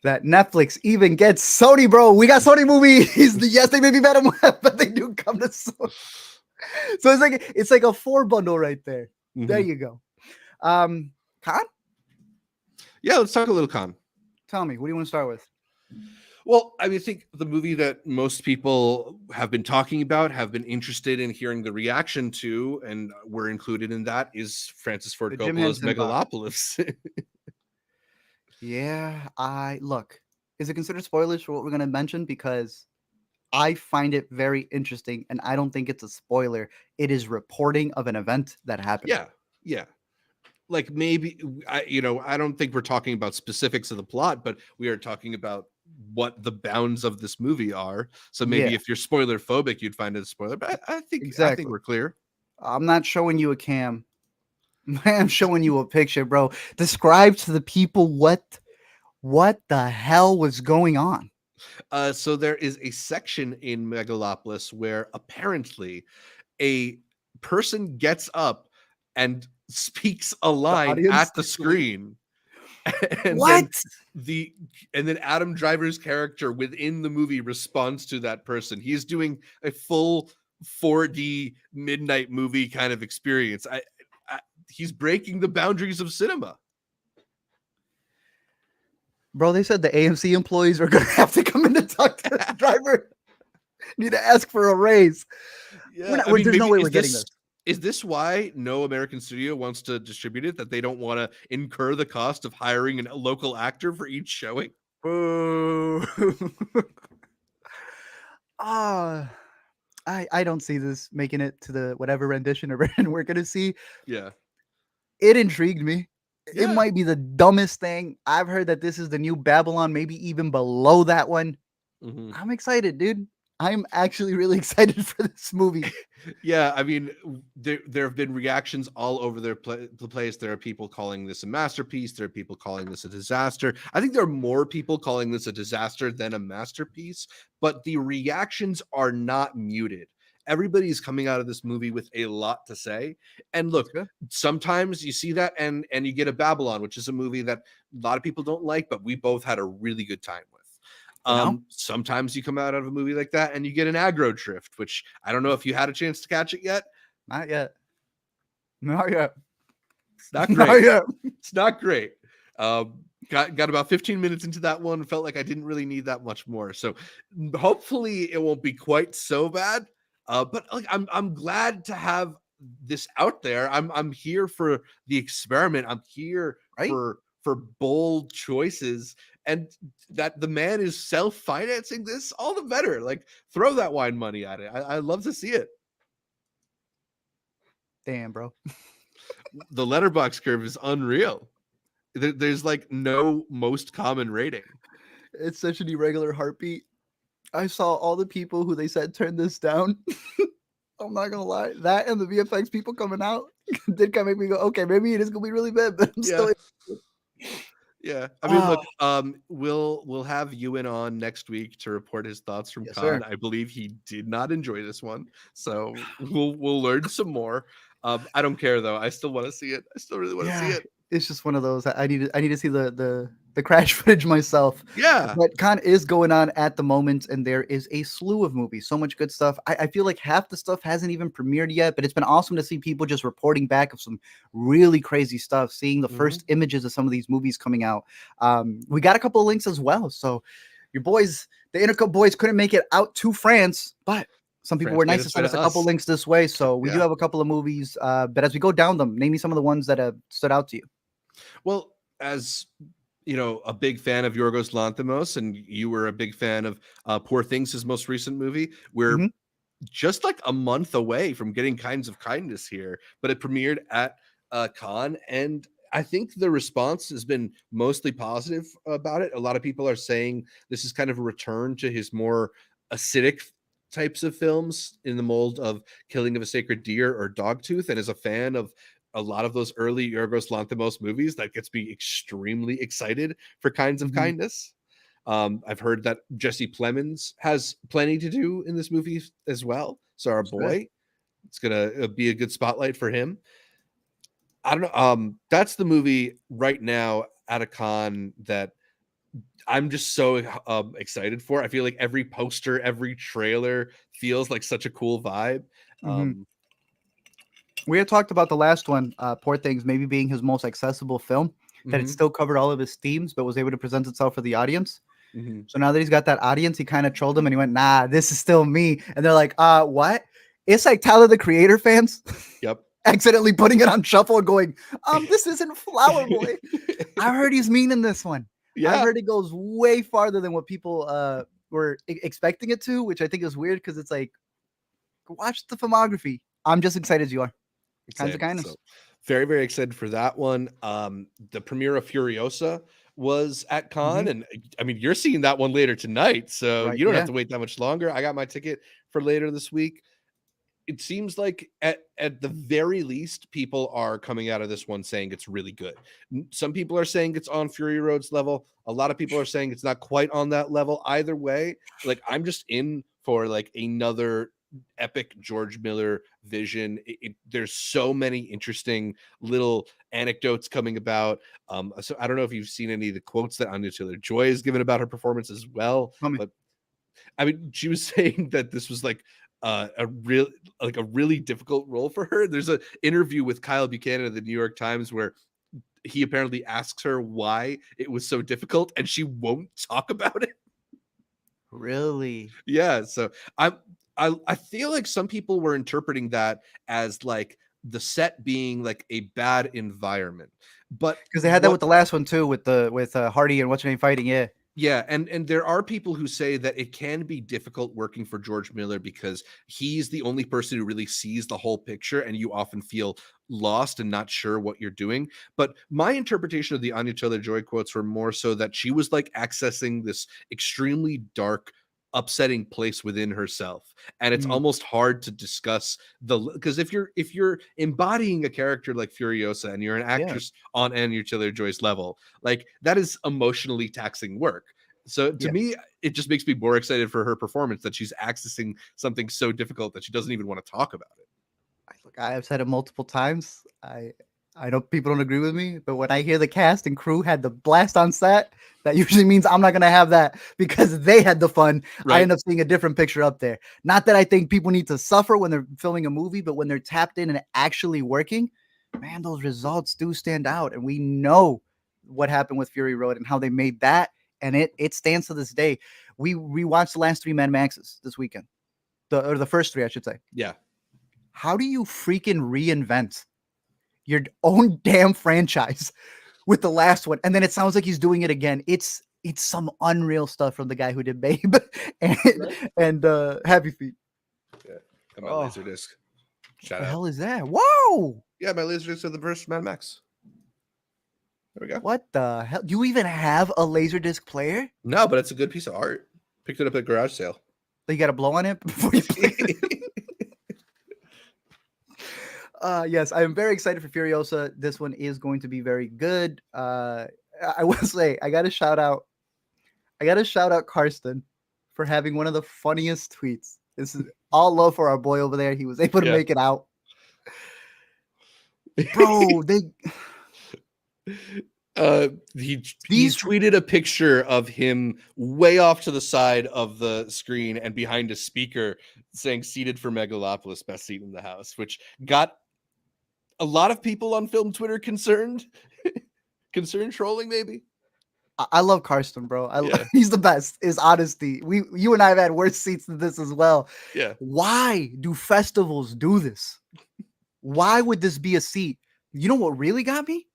Speaker 1: that Netflix even gets Sony, bro. We got Sony movies. Yes, they may be better, but they do come to Sony. So it's like a 4 bundle right there. There you go. Con?
Speaker 2: Yeah, let's talk a little con.
Speaker 1: Tell me, what do you want to start with?
Speaker 2: Well, I mean, I think the movie that most people have been talking about, have been interested in hearing the reaction to, and we're included in that, is Francis Ford
Speaker 1: The Jim
Speaker 2: Coppola's
Speaker 1: Henson Doc.
Speaker 2: Megalopolis.
Speaker 1: Yeah, I look. Is it considered spoilers for what we're gonna mention? Because I find it very interesting, and I don't think it's a spoiler. It is reporting of an event that happened.
Speaker 2: Yeah, yeah. Like maybe I don't think we're talking about specifics of the plot, but we are talking about what the bounds of this movie are. So maybe
Speaker 1: Yeah,
Speaker 2: if you're spoiler phobic, you'd find it a spoiler. But I think
Speaker 1: exactly.
Speaker 2: we're clear.
Speaker 1: I'm not showing you a cam. I'm showing you a picture, bro. Describe to the people what the hell was going on.
Speaker 2: So there is a section in Megalopolis where apparently a person gets up and speaks a
Speaker 1: The
Speaker 2: line
Speaker 1: audience.
Speaker 2: at the screen, and
Speaker 1: What?
Speaker 2: the then Adam Driver's character within the movie responds to that person. He's doing a full 4D midnight movie kind of experience. I he's breaking the boundaries of cinema.
Speaker 1: Bro, they said the AMC employees are gonna have to come in to talk to the driver. Need to ask for a raise.
Speaker 2: Yeah, I mean,
Speaker 1: There's no
Speaker 2: maybe
Speaker 1: way we're getting this.
Speaker 2: is this why no American studio wants to distribute it? That they don't want to incur the cost of hiring a local actor for each showing?
Speaker 1: Boo. Ah, I don't see this making it to the whatever rendition or version we're gonna see.
Speaker 2: Yeah,
Speaker 1: It intrigued me. It
Speaker 2: yeah.
Speaker 1: might be the dumbest thing. I've heard that this is the new Babylon, maybe even below that one.
Speaker 2: Mhm.
Speaker 1: I'm excited, dude. I'm actually really excited for this movie.
Speaker 2: Yeah, I mean, there have been reactions all over the place. There are people calling this a masterpiece. There are people calling this a disaster. I think there are more people calling this a disaster than a masterpiece, but the reactions are not muted. Everybody's coming out of this movie with a lot to say. And
Speaker 1: That's
Speaker 2: look,
Speaker 1: good.
Speaker 2: sometimes you see that and you get a Babylon, which is a movie that a lot of people don't like, but we both had a really good time with.
Speaker 1: You know?
Speaker 2: Sometimes you come out of a movie like that and you get an aggro drift, which I don't know if you had a chance to catch it yet.
Speaker 1: Not yet. Not yet.
Speaker 2: It's not
Speaker 1: Not
Speaker 2: great.
Speaker 1: yet.
Speaker 2: It's not great. Got about 15 minutes into that one. Felt like I didn't really need that much more. So hopefully it won't be quite so bad. But like I'm glad to have this out there. I'm here for the experiment. I'm here
Speaker 1: Right?
Speaker 2: for bold choices, and that the man is self-financing this, all the better. Like throw that wine money at it. I love to see it.
Speaker 1: Damn, bro.
Speaker 2: The letterbox curve is unreal. There's like no most common rating.
Speaker 1: It's such an irregular heartbeat. I saw all the people who they said turn this down. I'm not gonna lie. That and the VFX people coming out did kind of make me go, okay, maybe it is gonna be really bad, but I'm
Speaker 2: Yeah.
Speaker 1: still.
Speaker 2: Yeah. I mean,
Speaker 1: Ah,
Speaker 2: look, we'll have Ewan on next week to report his thoughts from
Speaker 1: yes,
Speaker 2: Con.
Speaker 1: sir.
Speaker 2: I believe he did not enjoy this one. So we'll learn some more. I don't care though. I still want to see it. I still really want to see
Speaker 1: Yeah,
Speaker 2: it.
Speaker 1: it's just one of those. I need to see the crash footage myself.
Speaker 2: Yeah.
Speaker 1: But con is going on at the moment, and there is a slew of movies. So much good stuff. I feel like half the stuff hasn't even premiered yet, but it's been awesome to see people just reporting back of some really crazy stuff, seeing the
Speaker 2: Mhm.
Speaker 1: first images of some of these movies coming out. We got a couple of links as well. So your boys, the Intercut boys, couldn't make it out to France, but some people
Speaker 2: France
Speaker 1: were
Speaker 2: made
Speaker 1: nice to
Speaker 2: its way
Speaker 1: send us
Speaker 2: to
Speaker 1: a couple
Speaker 2: us.
Speaker 1: links this way. So we do
Speaker 2: Yeah.
Speaker 1: have a couple of movies. But as we go down them, name me some of the ones that have stood out to you.
Speaker 2: Well, as you know, a big fan of Yorgos Lanthimos, and you were a big fan of Poor Things, his most recent movie. We're
Speaker 1: Mhm.
Speaker 2: just like a month away from getting Kinds of Kindness here, but it premiered at Cannes, and I think the response has been mostly positive about it. A lot of people are saying this is kind of a return to his more acidic types of films in the mold of Killing of a Sacred Deer or Dogtooth, and as a fan of a lot of those early Yorgos Lanthimos movies, that gets me extremely excited for Kinds of
Speaker 1: Mhm.
Speaker 2: Kindness. I've heard that Jesse Plemons has plenty to do in this movie as well. So our
Speaker 1: Understood.
Speaker 2: boy, it's gonna be a good spotlight for him. I don't know. That's the movie right now at a con that I'm just so excited for. I feel like every poster, every trailer feels like such a cool vibe.
Speaker 1: Mhm.
Speaker 2: Um,
Speaker 1: We had talked about the last one, Poor Things, maybe being his most accessible film, that it
Speaker 2: mhm.
Speaker 1: still covered all of his themes, but was able to present itself for the audience.
Speaker 2: Mhm.
Speaker 1: So now that he's got that audience, he kind of trolled them and he went, nah, this is still me. And they're like, what? It's like Tyler the Creator fans
Speaker 2: Yep.
Speaker 1: accidentally putting it on shuffle and going, this isn't Flower Boy. I heard he's mean in this one. I've
Speaker 2: Yeah.
Speaker 1: heard it goes way farther than what people were expecting it to, which I think is weird because it's like, watch the filmography. I'm just excited as you are. Kinds of
Speaker 2: Same.
Speaker 1: kindness.
Speaker 2: So very, very excited for that one. The premiere of Furiosa was at Con,
Speaker 1: Mhm.
Speaker 2: and I mean, you're seeing that one later tonight, so
Speaker 1: Right.
Speaker 2: you don't have
Speaker 1: Yeah.
Speaker 2: to wait that much longer. I got my ticket for later this week. It seems like at the very least, people are coming out of this one saying it's really good. Some people are saying it's on Fury Road's level. A lot of people are saying it's not quite on that level. Either way, like I'm just in for like another epic George Miller vision. There's so many interesting little anecdotes coming about. So I don't know if you've seen any of the quotes that Anya Taylor-Joy has given about her performance as well,
Speaker 1: Tell me.
Speaker 2: but I mean, she was saying that this was like a really difficult role for her. There's an interview with Kyle Buchanan of the New York Times where he apparently asks her why it was so difficult, and she won't talk about it.
Speaker 1: Really?
Speaker 2: Yeah, so I feel like some people were interpreting that as like the set being like a bad environment, but
Speaker 1: Because they had that with the last one too, with Hardy and what's her name fighting. Yeah.
Speaker 2: yeah, and there are people who say that it can be difficult working for George Miller because he's the only person who really sees the whole picture, and you often feel lost and not sure what you're doing. But my interpretation of the Anya Taylor-Joy quotes were more so that she was like accessing this extremely dark, upsetting place within herself, and it's
Speaker 1: Mhm.
Speaker 2: almost hard to discuss because if you're embodying a character like Furiosa and you're an
Speaker 1: Yeah.
Speaker 2: actress on Anya Taylor-Joy's level, like that is emotionally taxing work. So to
Speaker 1: Yeah.
Speaker 2: me, it just makes me more excited for her performance that she's accessing something so difficult that she doesn't even want to talk about it.
Speaker 1: Look, I have said it multiple times. I know people don't agree with me, but when I hear the cast and crew had the blast on set, that usually means I'm not gonna have that because they had the fun. I
Speaker 2: Right.
Speaker 1: end up seeing a different picture up there. Not that I think people need to suffer when they're filming a movie, but when they're tapped in and actually working, man, those results do stand out. And we know what happened with Fury Road and how they made that, and it stands to this day. We rewatched the last three Mad Maxes this weekend, or the first three, I should say.
Speaker 2: Yeah.
Speaker 1: How do you freaking reinvent your own damn franchise with the last one? And then it sounds like he's doing it again. It's some unreal stuff from the guy who did Babe and
Speaker 2: Right.
Speaker 1: Happy Feet.
Speaker 2: Yeah. And my
Speaker 1: Oh,
Speaker 2: laser disc. Shout
Speaker 1: the
Speaker 2: out.
Speaker 1: hell is that? Whoa!
Speaker 2: Yeah, my laser disc of the first Mad Max. There we go.
Speaker 1: What the hell? Do you even have a Laserdisc player?
Speaker 2: No, but it's a good piece of art. Picked it up at garage sale.
Speaker 1: That you got to blow on it before you play it? Yes, I am very excited for Furiosa. This one is going to be very good. I will say, I got to shout out Karsten for having one of the funniest tweets. This is all love for our boy over there. He was able to
Speaker 2: Yeah.
Speaker 1: make it out. Bro,
Speaker 2: He
Speaker 1: These-
Speaker 2: tweeted a picture of him way off to the side of the screen and behind a speaker saying seated for Megalopolis, best seat in the house, which got a lot of people on film Twitter concerned. Concerned trolling, maybe.
Speaker 1: I love Karsten, bro.
Speaker 2: Yeah.
Speaker 1: He's the best. His honesty. You and I have had worse seats than this as well.
Speaker 2: Yeah.
Speaker 1: Why do festivals do this? Why would this be a seat? You know what really got me?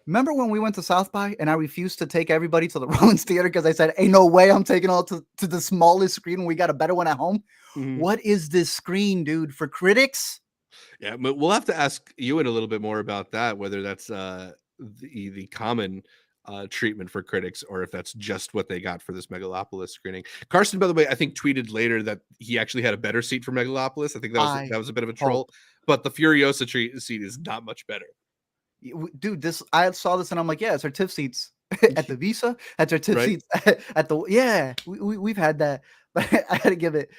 Speaker 1: Remember when we went to South by and I refused to take everybody to the Rollins Theater because I said, ain't no way I'm taking all to the smallest screen when we got a better one at home?
Speaker 2: Mhm.
Speaker 1: What is this screen, dude? For critics?
Speaker 2: Yeah, but we'll have to ask Ewan a little bit more about that, whether that's the common treatment for critics or if that's just what they got for this Megalopolis screening. Carson, by the way, I think tweeted later that he actually had a better seat for Megalopolis. I think that was a bit of a troll, but the Furiosa seat is not much better.
Speaker 1: Dude, I saw this and I'm like, yeah, it's our TIFF seats at the Visa. That's our TIFF seats at the, yeah, we've had that. But I had to give it.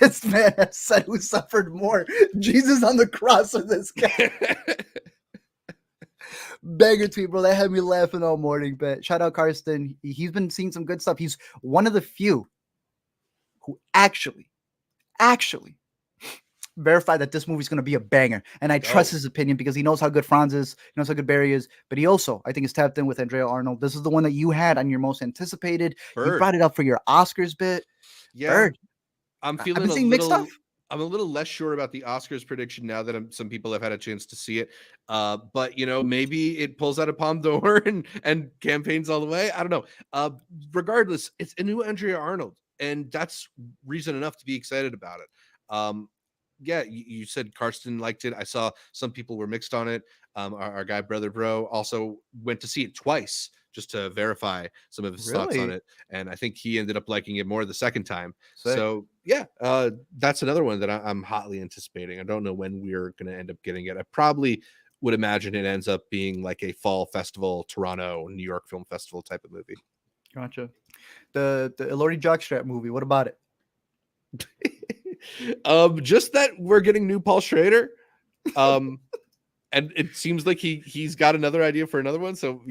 Speaker 1: This man has said who suffered more, Jesus on the cross or this guy. Banger tweet, bro. That had me laughing all morning. But shout out Karsten. He's been seeing some good stuff. He's one of the few who actually verified that this movie's going to be a banger. And I trust
Speaker 2: Go.
Speaker 1: his opinion because he knows how good Franz is. He knows how good Barry is. But he also, I think, is tapped in with Andrea Arnold. This is the one that you had on your most anticipated. You
Speaker 2: Bird.
Speaker 1: brought it up for your Oscars bit.
Speaker 2: Yeah.
Speaker 1: Bird.
Speaker 2: I'm
Speaker 1: I've
Speaker 2: feeling
Speaker 1: been seeing mixed stuff.
Speaker 2: I'm a little less sure about the Oscars prediction now that some people have had a chance to see it. But maybe it pulls out a Palme d'Or and campaigns all the way. I don't know. Regardless, it's a new Andrea Arnold, and that's reason enough to be excited about it. Yeah, you said Karsten liked it. I saw some people were mixed on it. Our guy Brother Bro also went to see it twice just to verify some of his thoughts on
Speaker 1: Really
Speaker 2: it, and I think he ended up liking it more the second time.
Speaker 1: sick.
Speaker 2: So yeah, that's another one that I'm hotly anticipating. I don't know when we're going to end up getting it. I probably would imagine it ends up being like a fall festival, Toronto, New York Film Festival type of movie.
Speaker 1: Gotcha. The Elodie Jockstrap movie. What about it?
Speaker 2: Just that we're getting new Paul Schrader. And it seems like he's got another idea for another one. So,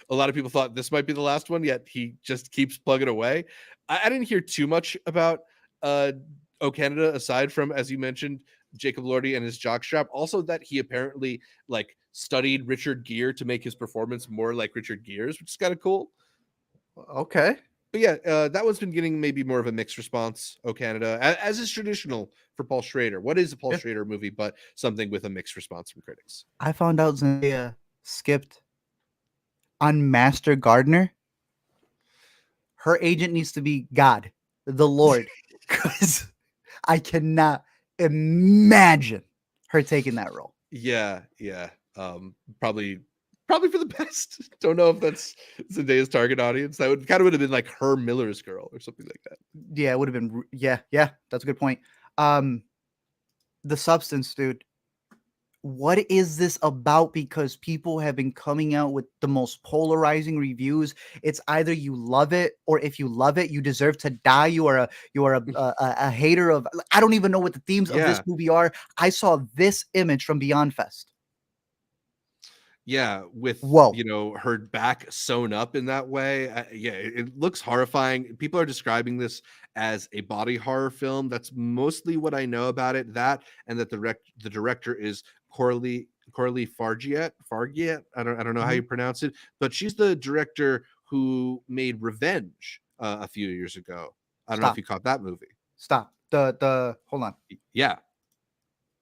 Speaker 2: a lot of people thought this might be the last one, yet he just keeps plugging away. I didn't hear too much about O Canada, aside from, as you mentioned, Jacob Lordy and his jockstrap. Also that he apparently like studied Richard Gere to make his performance more like Richard Gere's, which is kind of cool.
Speaker 1: Okay.
Speaker 2: But yeah, that one's been getting maybe more of a mixed response. O Canada, as is traditional for Paul Schrader. What is a Paul Schrader movie but something with a mixed response from critics?
Speaker 1: I found out Zendaya skipped on Master Gardener. Her agent needs to be God, the Lord, because I cannot imagine her taking that role.
Speaker 2: Yeah. Probably for the best. Don't know if that's Zendaya's target audience. That would have been like her Miller's Girl or something like that.
Speaker 1: Yeah, it would have been. Yeah, that's a good point. The Substance, dude. What is this about? Because people have been coming out with the most polarizing reviews. It's either you love it, or if you love it, you deserve to die. You are a hater of. I don't even know what the themes of this movie are. I saw this image from Beyond Fest.
Speaker 2: Yeah, with her back sewn up in that way. It looks horrifying. People are describing this as a body horror film. That's mostly what I know about it. That, and that the director is Coralie Fargiet. I don't know how you pronounce it, but she's the director who made Revenge a few years ago. I don't know if you caught that movie.
Speaker 1: Stop. The hold on.
Speaker 2: Yeah.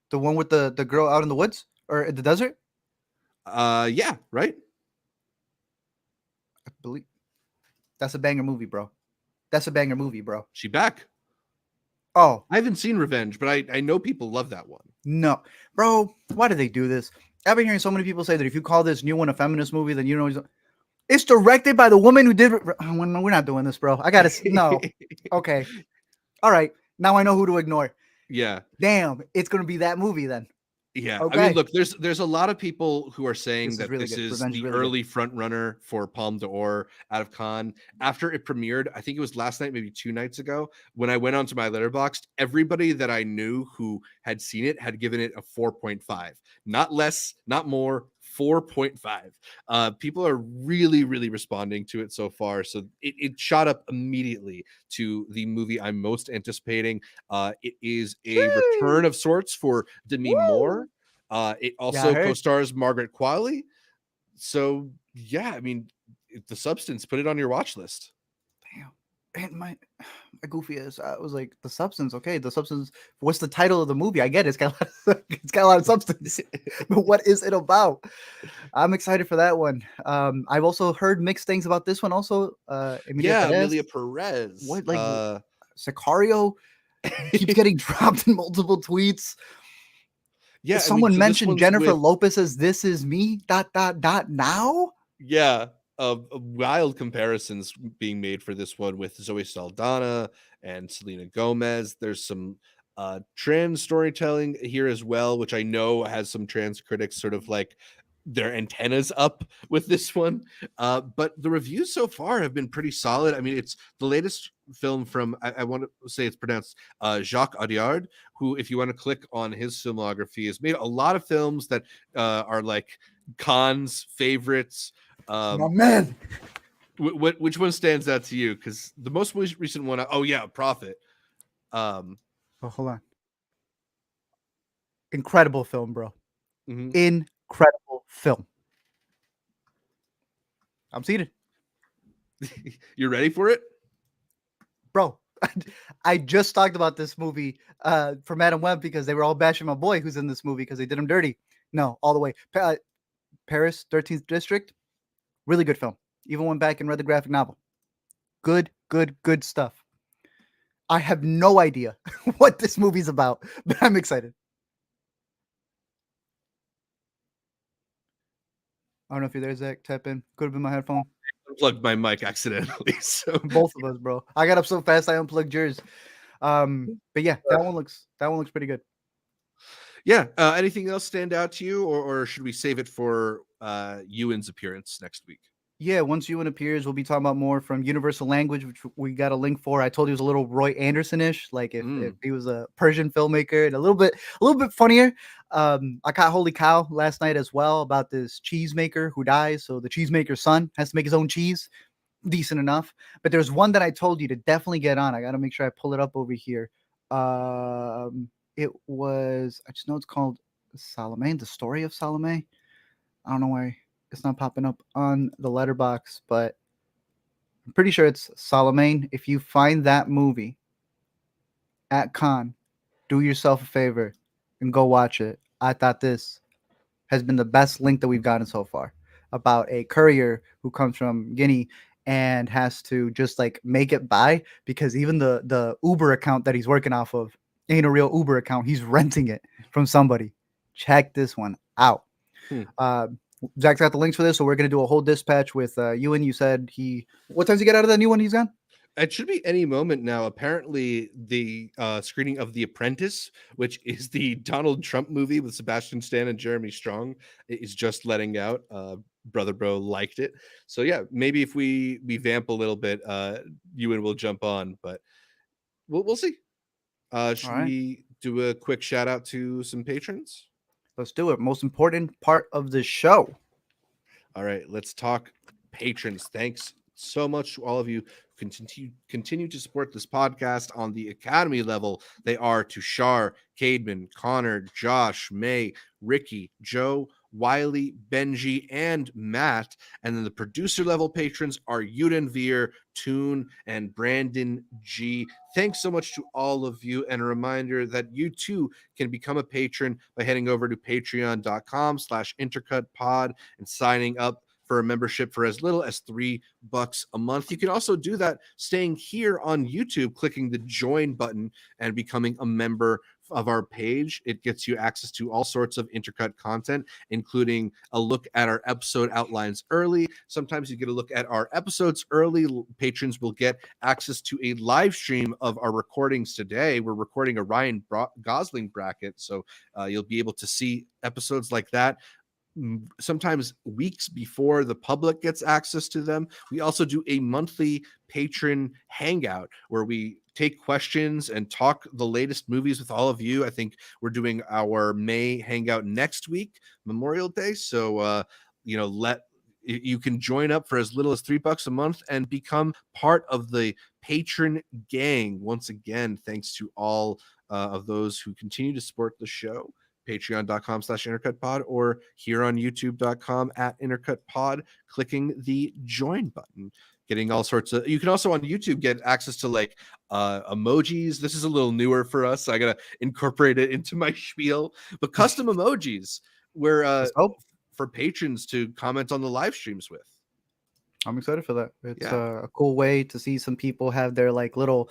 Speaker 1: The one with the girl out in the woods or in the desert?
Speaker 2: Yeah, right.
Speaker 1: I believe that's a banger movie, bro. That's a banger movie, bro.
Speaker 2: She back.
Speaker 1: Oh,
Speaker 2: I haven't seen Revenge, but I know people love that one.
Speaker 1: No, bro. Why do they do this? I've been hearing so many people say that if you call this new one a feminist movie, then you know it's directed by the woman who did. We're not doing this, bro. I gotta no. Okay, all right. Now I know who to ignore.
Speaker 2: Yeah.
Speaker 1: Damn, it's gonna be that movie then.
Speaker 2: Yeah,
Speaker 1: okay.
Speaker 2: I mean, look, there's a lot of people who are saying that
Speaker 1: really
Speaker 2: this
Speaker 1: good.
Speaker 2: is
Speaker 1: Revenge
Speaker 2: the
Speaker 1: really
Speaker 2: early front runner for Palme d'Or out of Cannes. After it premiered, I think it was last night, maybe 2 nights ago, when I went onto my Letterboxd, everybody that I knew who had seen it had given it a 4.5, not less, not more. 4.5. People are really, really responding to it so far. So it shot up immediately to the movie I'm most anticipating. It is a return of sorts for Demi Moore. It also co-stars Margaret Qualley. So yeah, I mean, The Substance, put it on your watch list.
Speaker 1: Damn. And my goofy ass, I was like, The Substance. Okay, The Substance. What's the title of the movie? I get it. It's got a lot of substance. But what is it about? I'm excited for that one. I've also heard mixed things about this one. Also,
Speaker 2: Emilia Perez.
Speaker 1: What, like Sicario keeps getting dropped in multiple tweets. Yeah, someone mentioned Jennifer Lopez as "This Is Me." ... Now.
Speaker 2: Yeah. Wild comparisons being made for this one with Zoe Saldana and Selena Gomez. There's some trans storytelling here as well, which I know has some trans critics sort of like their antennas up with this one. But the reviews so far have been pretty solid. I mean, it's the latest film from, I want to say it's pronounced Jacques Audiard, who, if you want to click on his filmography, has made a lot of films that are like Cannes favorites.
Speaker 1: My man.
Speaker 2: Which one stands out to you? Because the most recent one, Prophet.
Speaker 1: Hold on. Incredible film, bro.
Speaker 2: Mhm.
Speaker 1: Incredible film. I'm seated.
Speaker 2: You ready for it?
Speaker 1: Bro, I just talked about this movie for Madam Web because they were all bashing my boy who's in this movie because they did him dirty. No, all the way. Paris, 13th District, really good film. Even went back and read the graphic novel. Good, good, good stuff. I have no idea what this movie's about, but I'm excited. I don't know if you're there, Zach. Tap in. Could have been my headphone.
Speaker 2: Unplugged my mic accidentally. So
Speaker 1: Both of us, bro. I got up so fast I unplugged yours. But yeah, that one looks pretty good.
Speaker 2: yeah. Anything else stand out to you, or should we save it for Ewan's appearance next week?
Speaker 1: Yeah, once Ewan appears, we'll be talking about more from Universal Language, which we got a link for. I told you it was a little Roy Anderson-ish, like if he was a Persian filmmaker, and a little bit funnier. I caught Holy Cow last night as well about this cheesemaker who dies. So the cheesemaker's son has to make his own cheese. Decent enough. But there's one that I told you to definitely get on. I got to make sure I pull it up over here. It was, I just know it's called Salome, the story of Salome. I don't know why it's not popping up on the letterbox, but I'm pretty sure it's Salome. If you find that movie at Cannes, do yourself a favor and go watch it. I thought this has been the best link that we've gotten so far about a courier who comes from Guinea and has to just like make it by because even the Uber account that he's working off of ain't a real Uber account. He's renting it from somebody. Check this one out. Zach's got the links for this, so we're gonna do a whole dispatch with Ewan. You said what time's he get out of that new one he's gone?
Speaker 2: It should be any moment now. Apparently, the screening of The Apprentice, which is the Donald Trump movie with Sebastian Stan and Jeremy Strong, is just letting out. Brother Bro liked it, so yeah, maybe if we vamp a little bit, Ewan will jump on, but we'll see.
Speaker 1: All
Speaker 2: Should
Speaker 1: right,
Speaker 2: we do a quick shout out to some patrons?
Speaker 1: let's do it. Most important part of the show.
Speaker 2: All right, let's talk patrons. Thanks so much to all of you who continue to support this podcast on the Academy level. They are Tushar, Cademan, Connor, Josh, May, Ricky, Joe, Wiley, Benji, and Matt. And then the producer level patrons are Yuden Veer, Toon, and Brandon G. Thanks so much to all of you. And a reminder that you too can become a patron by heading over to patreon.com/intercutpod and signing up for a membership for as little as $3 a month. You can also do that staying here on YouTube, clicking the join button and becoming a member of our page. It gets you access to all sorts of Intercut content, including a look at our episode outlines early. Sometimes you get a look at our episodes early. Patrons will get access to a live stream of our recordings today. We're recording a Ryan Gosling bracket, so you'll be able to see episodes like that sometimes weeks before the public gets access to them. We also do a monthly patron hangout where we take questions and talk the latest movies with all of you. I think we're doing our May hangout next week, Memorial Day. So, you can join up for as little as $3 a month and become part of the patron gang. Once again, thanks to all of those who continue to support the show. Patreon.com/intercutpod or here on youtube.com/intercutpod, clicking the join button, getting all sorts of, you can also on YouTube get access to like emojis. This is a little newer for us, so I gotta incorporate it into my spiel, but custom emojis where for patrons to comment on the live streams with.
Speaker 1: I'm excited for that. It's a cool way to see some people have their like little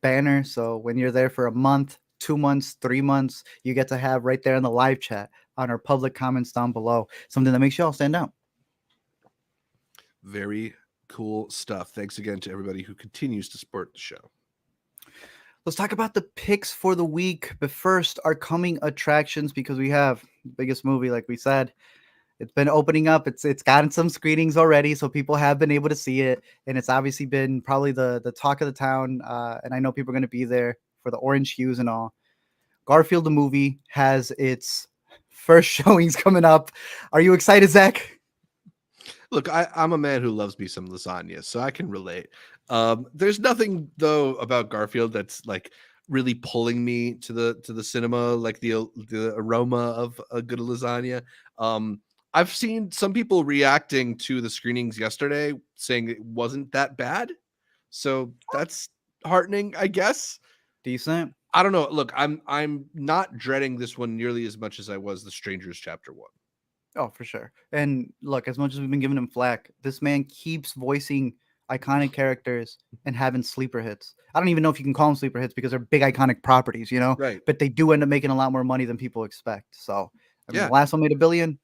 Speaker 1: banner. So when you're there for a month, 2 months, 3 months, you get to have right there in the live chat on our public comments down below, something that makes you all stand out.
Speaker 2: Very cool stuff. Thanks again to everybody who continues to support the show.
Speaker 1: Let's talk about the picks for the week. But first, our coming attractions, because we have the biggest movie, like we said. It's been opening up. It's gotten some screenings already, so people have been able to see it, and it's obviously been probably the talk of the town. And I know people are going to be there for the orange hues and all. Garfield the movie has its first showings coming up. Are you excited, Zach?
Speaker 2: Look, I'm a man who loves me some lasagna, so I can relate. There's nothing though about Garfield that's like really pulling me to the cinema, like the aroma of a good lasagna. I've seen some people reacting to the screenings yesterday saying it wasn't that bad. So that's heartening, I guess.
Speaker 1: Decent.
Speaker 2: I don't know. Look, I'm not dreading this one nearly as much as I was The Strangers Chapter 1.
Speaker 1: Oh, for sure. And look, as much as we've been giving him flack, this man keeps voicing iconic characters and having sleeper hits. I don't even know if you can call them sleeper hits because they're big iconic properties,
Speaker 2: Right.
Speaker 1: but they do end up making a lot more money than people expect. So, I mean, the
Speaker 2: Yeah.
Speaker 1: last one made $1 billion.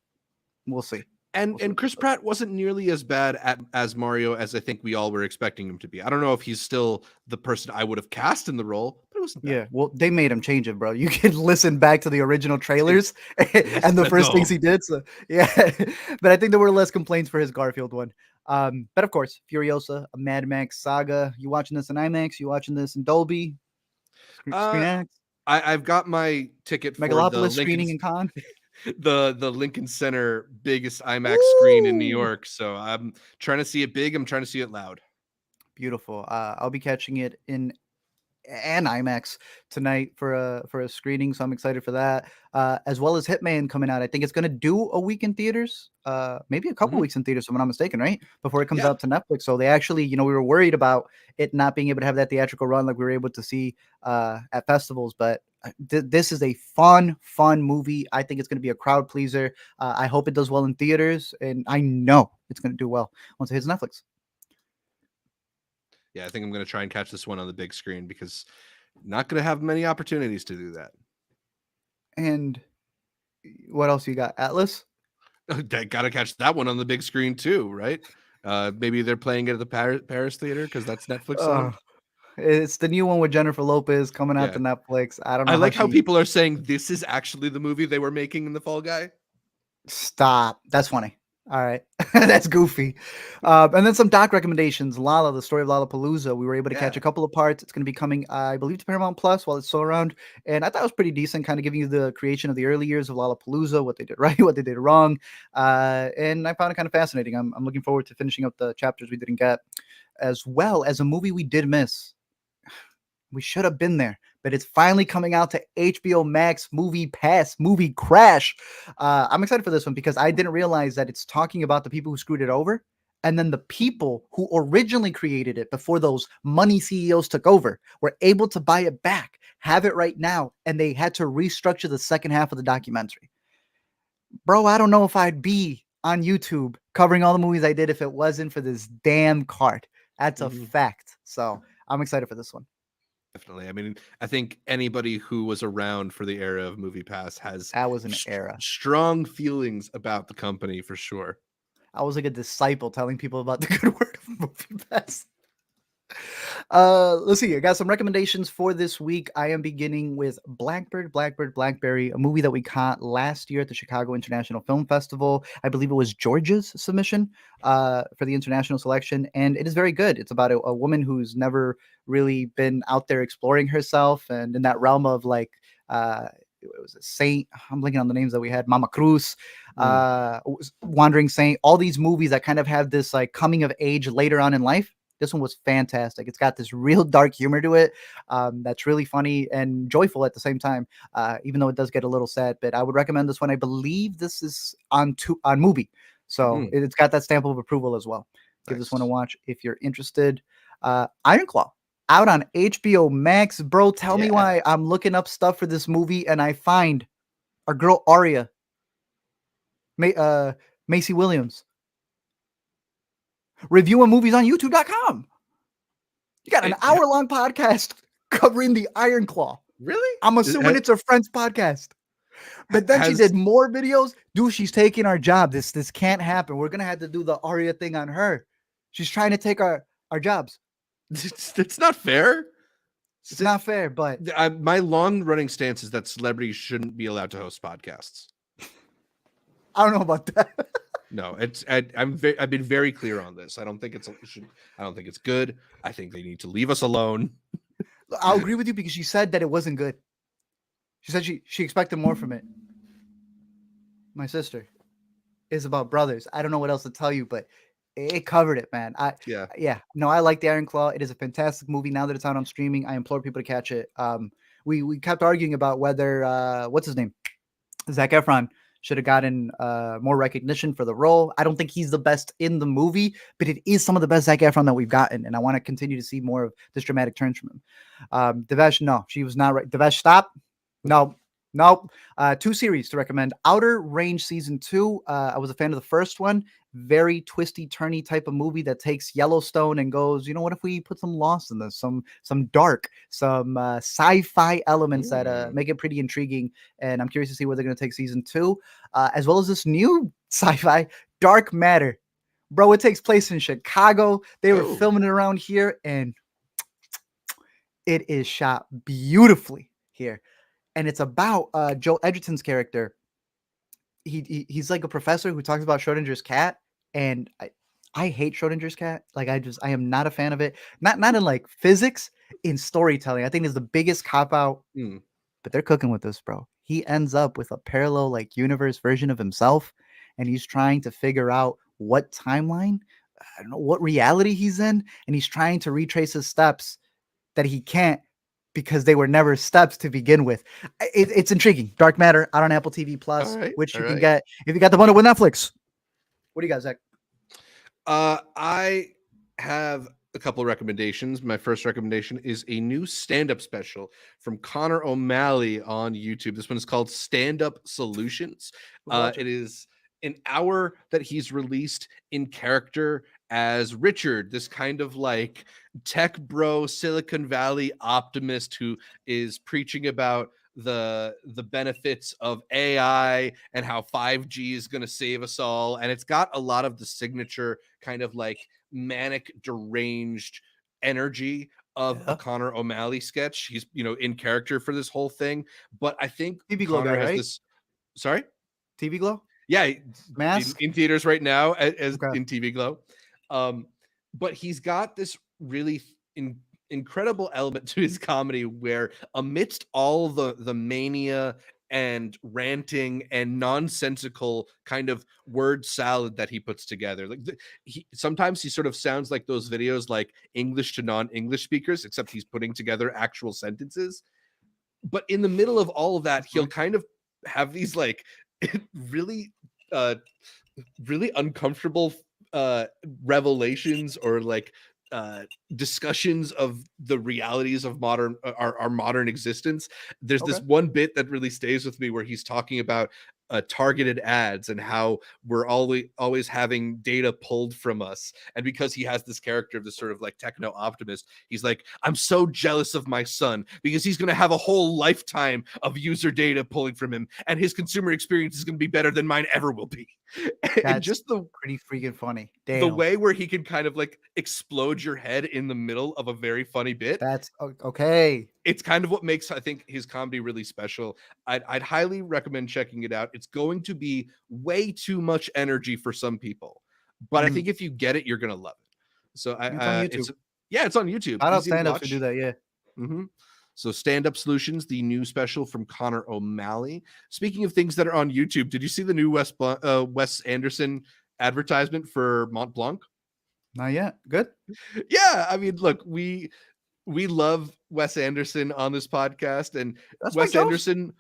Speaker 1: We'll see. We'll see
Speaker 2: And
Speaker 1: what
Speaker 2: Chris
Speaker 1: this does.
Speaker 2: Pratt wasn't nearly as bad as Mario as I think we all were expecting him to be. I don't know if he's still the person I would have cast in the role, but it wasn't bad.
Speaker 1: Yeah, well, they made him change it, bro. You can listen back to the original trailers
Speaker 2: Yes,
Speaker 1: and the first things
Speaker 2: no.
Speaker 1: he did. So yeah, but I think there were less complaints for his Garfield one. But of course, Furiosa, a Mad Max saga. You watching this in IMAX? You watching this in Dolby? Screen
Speaker 2: Uh,
Speaker 1: X?
Speaker 2: I've got my ticket for the
Speaker 1: Megalopolis
Speaker 2: Lincoln
Speaker 1: screening in con?
Speaker 2: the Lincoln Center biggest IMAX screen in New
Speaker 1: Ooh,
Speaker 2: York. So I'm trying to see it big. I'm trying to see it loud.
Speaker 1: beautiful. I'll be catching it in and IMAX tonight for a screening, so I'm excited for that. As well as Hitman coming out. I think it's gonna do a week in theaters, maybe a couple
Speaker 2: Mhm.
Speaker 1: weeks in theaters, if I'm not mistaken, right? Before it comes
Speaker 2: Yeah.
Speaker 1: out to Netflix. So they actually, we were worried about it not being able to have that theatrical run like we were able to see at festivals, but this is a fun movie. I think it's going to be a crowd pleaser. I hope it does well in theaters, and I know it's going to do well once it hits Netflix.
Speaker 2: Yeah, I think I'm going to try and catch this one on the big screen because not going to have many opportunities to do that.
Speaker 1: And what else you got? Atlas?
Speaker 2: Got to catch that one on the big screen too, right? Maybe they're playing it at the Paris theater because that's Netflix
Speaker 1: Uh,
Speaker 2: owned.
Speaker 1: it's the new one with Jennifer Lopez coming out
Speaker 2: Yeah.
Speaker 1: to Netflix. I don't
Speaker 2: I
Speaker 1: know how
Speaker 2: like how
Speaker 1: she
Speaker 2: people are saying this is actually the movie they were making in The Fall Guy.
Speaker 1: stop. That's funny. All right. That's goofy. And then some doc recommendations. Lolla, the story of Lollapalooza. We were able to catch
Speaker 2: Yeah.
Speaker 1: a couple of parts. It's going to be coming, I believe, to Paramount Plus while it's still around. And I thought it was pretty decent, kind of giving you the creation of the early years of Lollapalooza, what they did right, what they did wrong. And I found it kind of fascinating. I'm looking forward to finishing up the chapters we didn't get, as well as a movie we did miss. We should have been there, but it's finally coming out to HBO Max, MoviePass, MovieCrash. I'm excited for this one because I didn't realize that it's talking about the people who screwed it over, and then the people who originally created it before those money CEOs took over were able to buy it back, have it right now, and they had to restructure the second half of the documentary. Bro, I don't know if I'd be on YouTube covering all the movies I did if it wasn't for this damn cart. That's a
Speaker 2: Mhm.
Speaker 1: fact. So I'm excited for this one.
Speaker 2: Definitely. I mean, I think anybody who was around for the era of MoviePass has
Speaker 1: That was an era.
Speaker 2: strong feelings about the company for sure.
Speaker 1: I was like a disciple telling people about the good word of MoviePass. Let's see. I got some recommendations for this week. I am beginning with Blackbird, Blackberry, a movie that we caught last year at the Chicago International Film Festival. I believe it was Georgia's submission for the international selection, and it is very good. It's about a woman who's never really been out there exploring herself, and in that realm of like it was a saint. I'm blanking on the names that we had. Mama Cruz,
Speaker 2: Mm.
Speaker 1: Wandering Saint. All these movies that kind of have this like coming of age later on in life. This one was fantastic. It's got this real dark humor to it that's really funny and joyful at the same time, even though it does get a little sad. But I would recommend this one. I believe this is on movie, so
Speaker 2: Mm.
Speaker 1: it's got that stamp of approval as well. Give this one a
Speaker 2: Nice.
Speaker 1: watch if you're interested. Iron Claw out on HBO Max, bro. Tell me
Speaker 2: Yeah.
Speaker 1: why I'm looking up stuff for this movie and I find our girl Aria, Macy Williams, reviewing movies on YouTube.com. You got an
Speaker 2: It,
Speaker 1: hour-long podcast covering the Iron Claw.
Speaker 2: really?
Speaker 1: I'm assuming it's her friend's podcast. But then she
Speaker 2: Has
Speaker 1: did more videos. Dude, she's taking our job. This can't happen. We're gonna have to do the Aria thing on her. She's trying to take our jobs.
Speaker 2: it's not fair.
Speaker 1: It's not fair, but
Speaker 2: My long running stance is that celebrities shouldn't be allowed to host podcasts.
Speaker 1: I don't know about that.
Speaker 2: No, I've been very clear on this. I don't think I don't think it's good. I think they need to leave us alone.
Speaker 1: I'll agree with you because she said that it wasn't good. She said she expected more from it. My sister is about brothers. I don't know what else to tell you, but it covered it, man.
Speaker 2: Yeah.
Speaker 1: Yeah, no, I like the Iron Claw. It is a fantastic movie. Now that it's out on streaming, I implore people to catch it. We kept arguing about whether what's his name, Zac Efron should have gotten more recognition for the role. I don't think he's the best in the movie, but it is some of the best Zac Efron that we've gotten, and I want to continue to see more of this dramatic turns from him. Devesh, no, she was not right. Devesh, stop. No, nope. Two series to recommend. Outer Range season 2. I was a fan of the first one. Very twisty, turny type of movie that takes Yellowstone and goes, you know, what if we put some Lost in this, some dark, some sci-fi elements that
Speaker 2: Mm.
Speaker 1: make it pretty intriguing. And I'm curious to see where they're going to take season 2, as well as this new sci-fi, Dark Matter. Bro, it takes place in Chicago. They were
Speaker 2: Oh.
Speaker 1: filming it around here, and it is shot beautifully here. And it's about Joel Edgerton's character. He's like a professor who talks about Schrodinger's cat, and I hate Schrodinger's cat. Like I am not a fan of it. Not in like physics, in storytelling. I think it's the biggest cop out.
Speaker 2: Mm.
Speaker 1: But they're cooking with this, bro. He ends up with a parallel like universe version of himself, and he's trying to figure out what timeline, I don't know what reality he's in, and he's trying to retrace his steps that he can't because they were never steps to begin with. It's intriguing. Dark Matter out on Apple TV Plus,
Speaker 2: All right.
Speaker 1: which
Speaker 2: All
Speaker 1: you can
Speaker 2: right.
Speaker 1: get if you got the bundle with Netflix. What do you got, Zach?
Speaker 2: I have a couple of recommendations. My first recommendation is a new stand-up special from Connor O'Malley on YouTube. This one is called Stand Up Solutions. It is an hour that he's released in character as Richard, this kind of like tech bro, Silicon Valley optimist who is preaching about the benefits of AI and how 5G is going to save us all. And it's got a lot of the signature kind of like manic, deranged energy of a
Speaker 1: Yeah.
Speaker 2: Connor O'Malley sketch. He's, in character for this whole thing. But I think
Speaker 1: TV Glow
Speaker 2: Connor
Speaker 1: guy,
Speaker 2: has
Speaker 1: right?
Speaker 2: this. Sorry?
Speaker 1: TV Glow
Speaker 2: Yeah,
Speaker 1: mask.
Speaker 2: in theaters right now as
Speaker 1: Okay.
Speaker 2: in TV Glow. But he's got this really incredible element to his comedy where amidst all the mania and ranting and nonsensical kind of word salad that he puts together, like sometimes he sort of sounds like those videos like English to non-English speakers, except he's putting together actual sentences. But in the middle of all of that, he'll kind of have these like really uh really uncomfortable revelations or like discussions of the realities of modern our modern existence. There's
Speaker 1: Okay.
Speaker 2: this one bit that really stays with me where he's talking about targeted ads and how we're always having data pulled from us. And because he has this character of this sort of like techno optimist, he's like, I'm so jealous of my son because he's going to have a whole lifetime of user data pulling from him, and his consumer experience is going to be better than mine ever will be. And
Speaker 1: That's
Speaker 2: just
Speaker 1: pretty freaking funny.
Speaker 2: the
Speaker 1: Damn.
Speaker 2: way where he can kind of like explode your head in the middle of a very funny bit,
Speaker 1: That's okay.
Speaker 2: it's kind of what makes, I think, his comedy really special. I'd highly recommend checking it out. It's going to be way too much energy for some people, but I
Speaker 1: Mm.
Speaker 2: think if you get it, you're gonna love it. So
Speaker 1: It's on YouTube.
Speaker 2: it's on YouTube,
Speaker 1: Shout out
Speaker 2: easy to
Speaker 1: stand ups who do
Speaker 2: watch.
Speaker 1: that. Yeah.
Speaker 2: So Stand Up Solutions, the new special from Connor O'Malley. Speaking of things that are on YouTube, did you see the new Wes Anderson advertisement for Montblanc?
Speaker 1: Not yet. Good.
Speaker 2: Yeah, I mean, look, we love Wes Anderson on this podcast, and
Speaker 1: That's Mike
Speaker 2: Wes
Speaker 1: Jones.
Speaker 2: Anderson.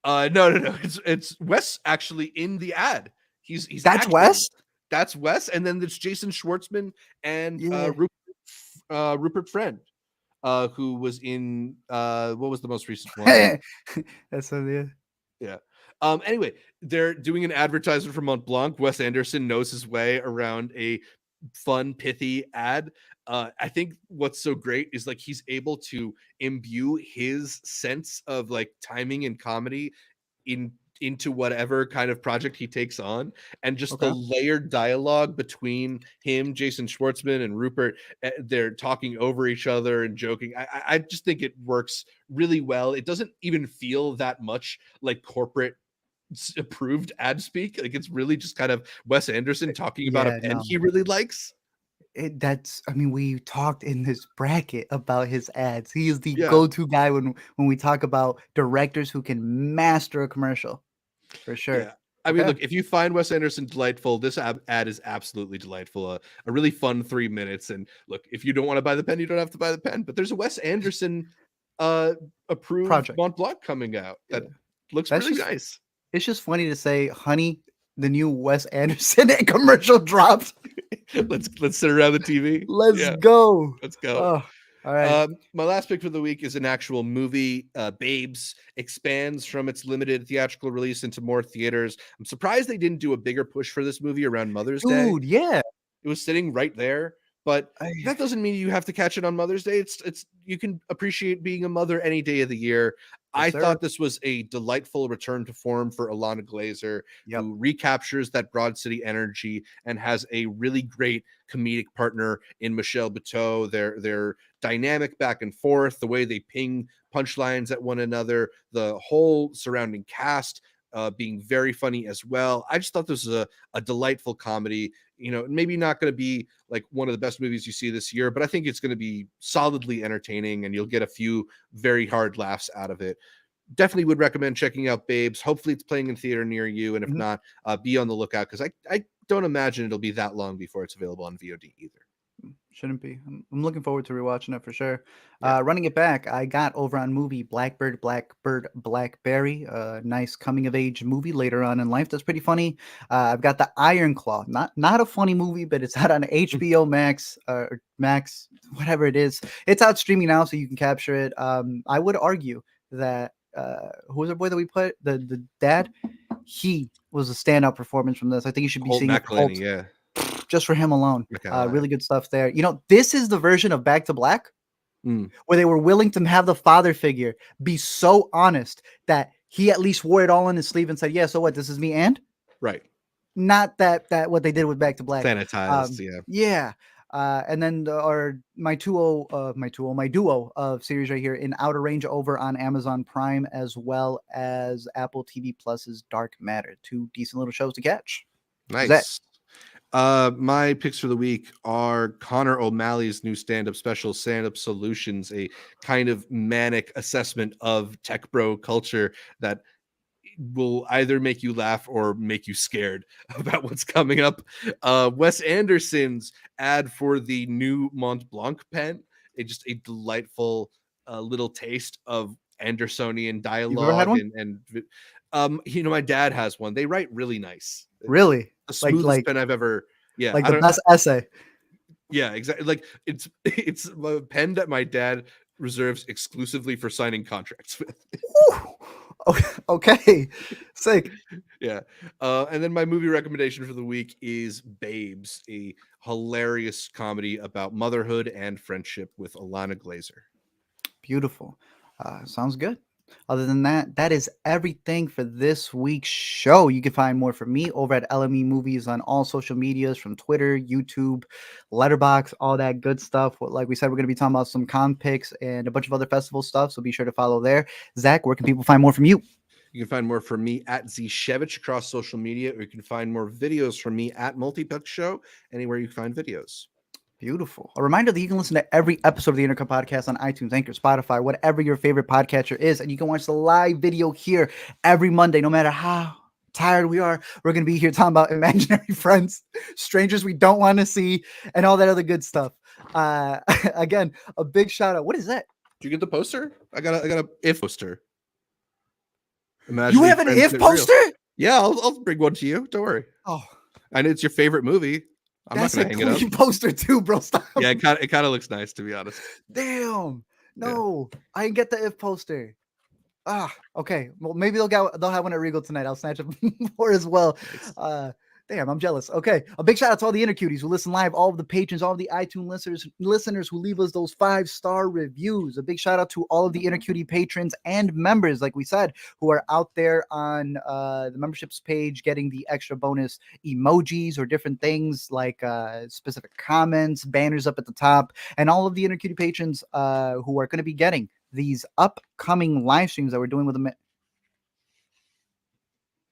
Speaker 2: No. It's Wes actually in the ad. He's
Speaker 1: That's
Speaker 2: acting.
Speaker 1: Wes.
Speaker 2: That's Wes, and then there's Jason Schwartzman and
Speaker 1: Yeah.
Speaker 2: Rupert Friend, who was in what was the most recent one?
Speaker 1: That's yeah.
Speaker 2: Yeah. Anyway, they're doing an advertisement for Montblanc. Wes Anderson knows his way around a fun, pithy ad. I think what's so great is like he's able to imbue his sense of like timing and comedy into whatever kind of project he takes on, and just the
Speaker 1: Okay.
Speaker 2: layered dialogue between him, Jason Schwartzman, and Rupert. They're talking over each other and joking. I just think it works really well. It doesn't even feel that much like corporate approved ad speak. Like it's really just kind of Wes Anderson talking about a
Speaker 1: Yeah.
Speaker 2: pen
Speaker 1: No.
Speaker 2: he really likes.
Speaker 1: That's. I mean, we talked in this bracket about his ads. He is the
Speaker 2: Yeah.
Speaker 1: go-to guy when we talk about directors who can master a commercial, for sure.
Speaker 2: Yeah. I mean,
Speaker 1: Okay.
Speaker 2: look, if you find Wes Anderson delightful, this ad is absolutely delightful. A really fun 3 minutes. And look, if you don't want to buy the pen, you don't have to buy the pen. But there's a Wes Anderson approved
Speaker 1: Project.
Speaker 2: Montblanc coming out that
Speaker 1: Yeah.
Speaker 2: looks
Speaker 1: That's
Speaker 2: really
Speaker 1: just
Speaker 2: nice.
Speaker 1: it's just funny to say, honey, the new Wes Anderson commercial dropped.
Speaker 2: let's sit around the TV.
Speaker 1: Let's
Speaker 2: Yeah,
Speaker 1: go.
Speaker 2: let's go.
Speaker 1: Oh, all right.
Speaker 2: My last pick for the week is an actual movie. Babes expands from its limited theatrical release into more theaters. I'm surprised they didn't do a bigger push for this movie around Mother's Day.
Speaker 1: Dude, yeah.
Speaker 2: It was sitting right there, but
Speaker 1: I,
Speaker 2: that doesn't mean you have to catch it on Mother's Day. It's you can appreciate being a mother any day of the year.
Speaker 1: yes,
Speaker 2: I
Speaker 1: sir.
Speaker 2: thought this was a delightful return to form for Alana Glazer,
Speaker 1: Yep.
Speaker 2: who recaptures that Broad City energy and has a really great comedic partner in Michelle Buteau. Their dynamic back and forth, the way they ping punchlines at one another, the whole surrounding cast being very funny as well. I just thought this was a delightful comedy. You know, maybe not going to be like one of the best movies you see this year, but I think it's going to be solidly entertaining and you'll get a few very hard laughs out of it. Definitely would recommend checking out Babes. Hopefully it's playing in theater near you. And if not, be on the lookout because I don't imagine it'll be that long before it's available on VOD either.
Speaker 1: Shouldn't be. I'm looking forward to rewatching it for sure.
Speaker 2: Yeah.
Speaker 1: Running it back, I got over on movie Blackbird, Blackberry, a nice coming of age movie later on in life. That's pretty funny. I've got the Iron Claw, not a funny movie, but it's out on HBO Max or Max, whatever it is. It's out streaming now, so you can capture it. I would argue that who was the boy that we put the dad? He was a standout performance from this. I think you should be
Speaker 2: Holt
Speaker 1: seeing it.
Speaker 2: McElhenney, yeah.
Speaker 1: Just for him alone.
Speaker 2: Okay,
Speaker 1: Really good stuff there. You know, this is the version of Back to Black where they were willing to have the father figure be so honest that he at least wore it all on his sleeve and said, yeah, so what? This is me and?
Speaker 2: Right.
Speaker 1: Not that what they did with Back to Black.
Speaker 2: Sanitized,
Speaker 1: Yeah. And then my duo of series right here in Outer Range over on Amazon Prime as well as Apple TV Plus's Dark Matter. 2 decent little shows to catch.
Speaker 2: Nice. My picks for the week are Connor O'Malley's new stand-up special, Stand-Up Solutions, a kind of manic assessment of tech bro culture that will either make you laugh or make you scared about what's coming up. Wes Anderson's ad for the new Montblanc pen, just a delightful little taste of Andersonian dialogue. You know, my dad has one. They write really nice.
Speaker 1: Really?
Speaker 2: The smoothest pen I've ever. Yeah,
Speaker 1: like the best essay.
Speaker 2: Yeah, exactly. Like it's a pen that my dad reserves exclusively for signing contracts with.
Speaker 1: Okay, sick.
Speaker 2: Yeah. And then my movie recommendation for the week is Babes, a hilarious comedy about motherhood and friendship with Alana Glazer.
Speaker 1: Beautiful. Sounds good. Other than that, that is everything for this week's show. You can find more from me over at LME Movies on all social medias, from Twitter, YouTube, Letterboxd, all that good stuff. Like we said, we're going to be talking about some con picks and a bunch of other festival stuff, so be sure to follow there. Zach, where can people find more from you?
Speaker 2: You can find more from me at Zshevich across social media, or you can find more videos from me at Multiplex Show, anywhere you find videos.
Speaker 1: Beautiful. A reminder that you can listen to every episode of the Intercut podcast on iTunes, Anchor, Spotify, whatever your favorite podcatcher is. And you can watch the live video here every Monday, no matter how tired we are. We're going to be here talking about imaginary friends, strangers we don't want to see, and all that other good stuff. Again, a big shout out. What is that?
Speaker 2: Did you get the poster? I got a if poster.
Speaker 1: You have an if poster?
Speaker 2: Real. Yeah, I'll bring one to you. Don't worry.
Speaker 1: Oh,
Speaker 2: I know it's your favorite movie. I'm
Speaker 1: that's
Speaker 2: not gonna hang it up.
Speaker 1: Poster too, bro. Stop.
Speaker 2: Yeah, it kind of looks nice, to be honest.
Speaker 1: Damn. No, yeah. I didn't get the if poster. Okay. Well, maybe they'll have one at Regal tonight. I'll snatch it more as well. Nice. Damn, I'm jealous. Okay. A big shout out to all the Intercuties who listen live, all of the patrons, all of the iTunes listeners who leave us those 5-star reviews. A big shout out to all of the Intercutie patrons and members, like we said, who are out there on the memberships page getting the extra bonus emojis or different things like specific comments, banners up at the top, and all of the Intercutie patrons who are going to be getting these upcoming live streams that we're doing with them.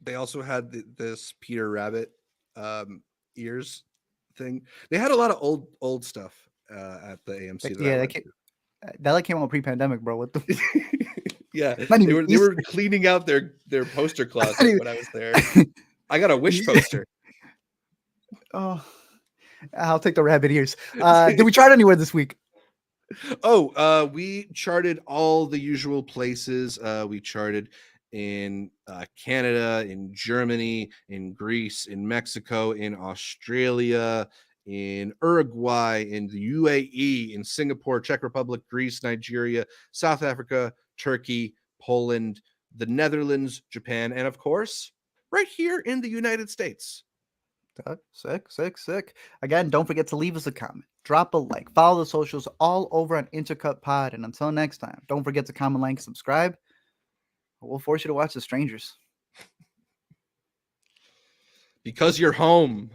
Speaker 2: They also had this Peter Rabbit ears thing. They had a lot of old stuff at the AMC.
Speaker 1: That came out pre-pandemic, bro. What the?
Speaker 2: Yeah, they were cleaning out their poster closet when I was there. I got a Wish poster.
Speaker 1: Oh, I'll take the rabbit ears. Did we chart anywhere this week?
Speaker 2: Oh, we charted all the usual places. We charted in Canada, in Germany, in Greece, in Mexico, in Australia, in Uruguay, in the UAE, in Singapore, Czech Republic, Greece, Nigeria, South Africa, Turkey, Poland, the Netherlands, Japan, and of course, right here in the United States.
Speaker 1: Sick. Again, don't forget to leave us a comment, drop a like, follow the socials all over on Intercut Pod. And until next time, don't forget to comment, like, subscribe. We'll force you to watch The Strangers.
Speaker 2: Because you're home.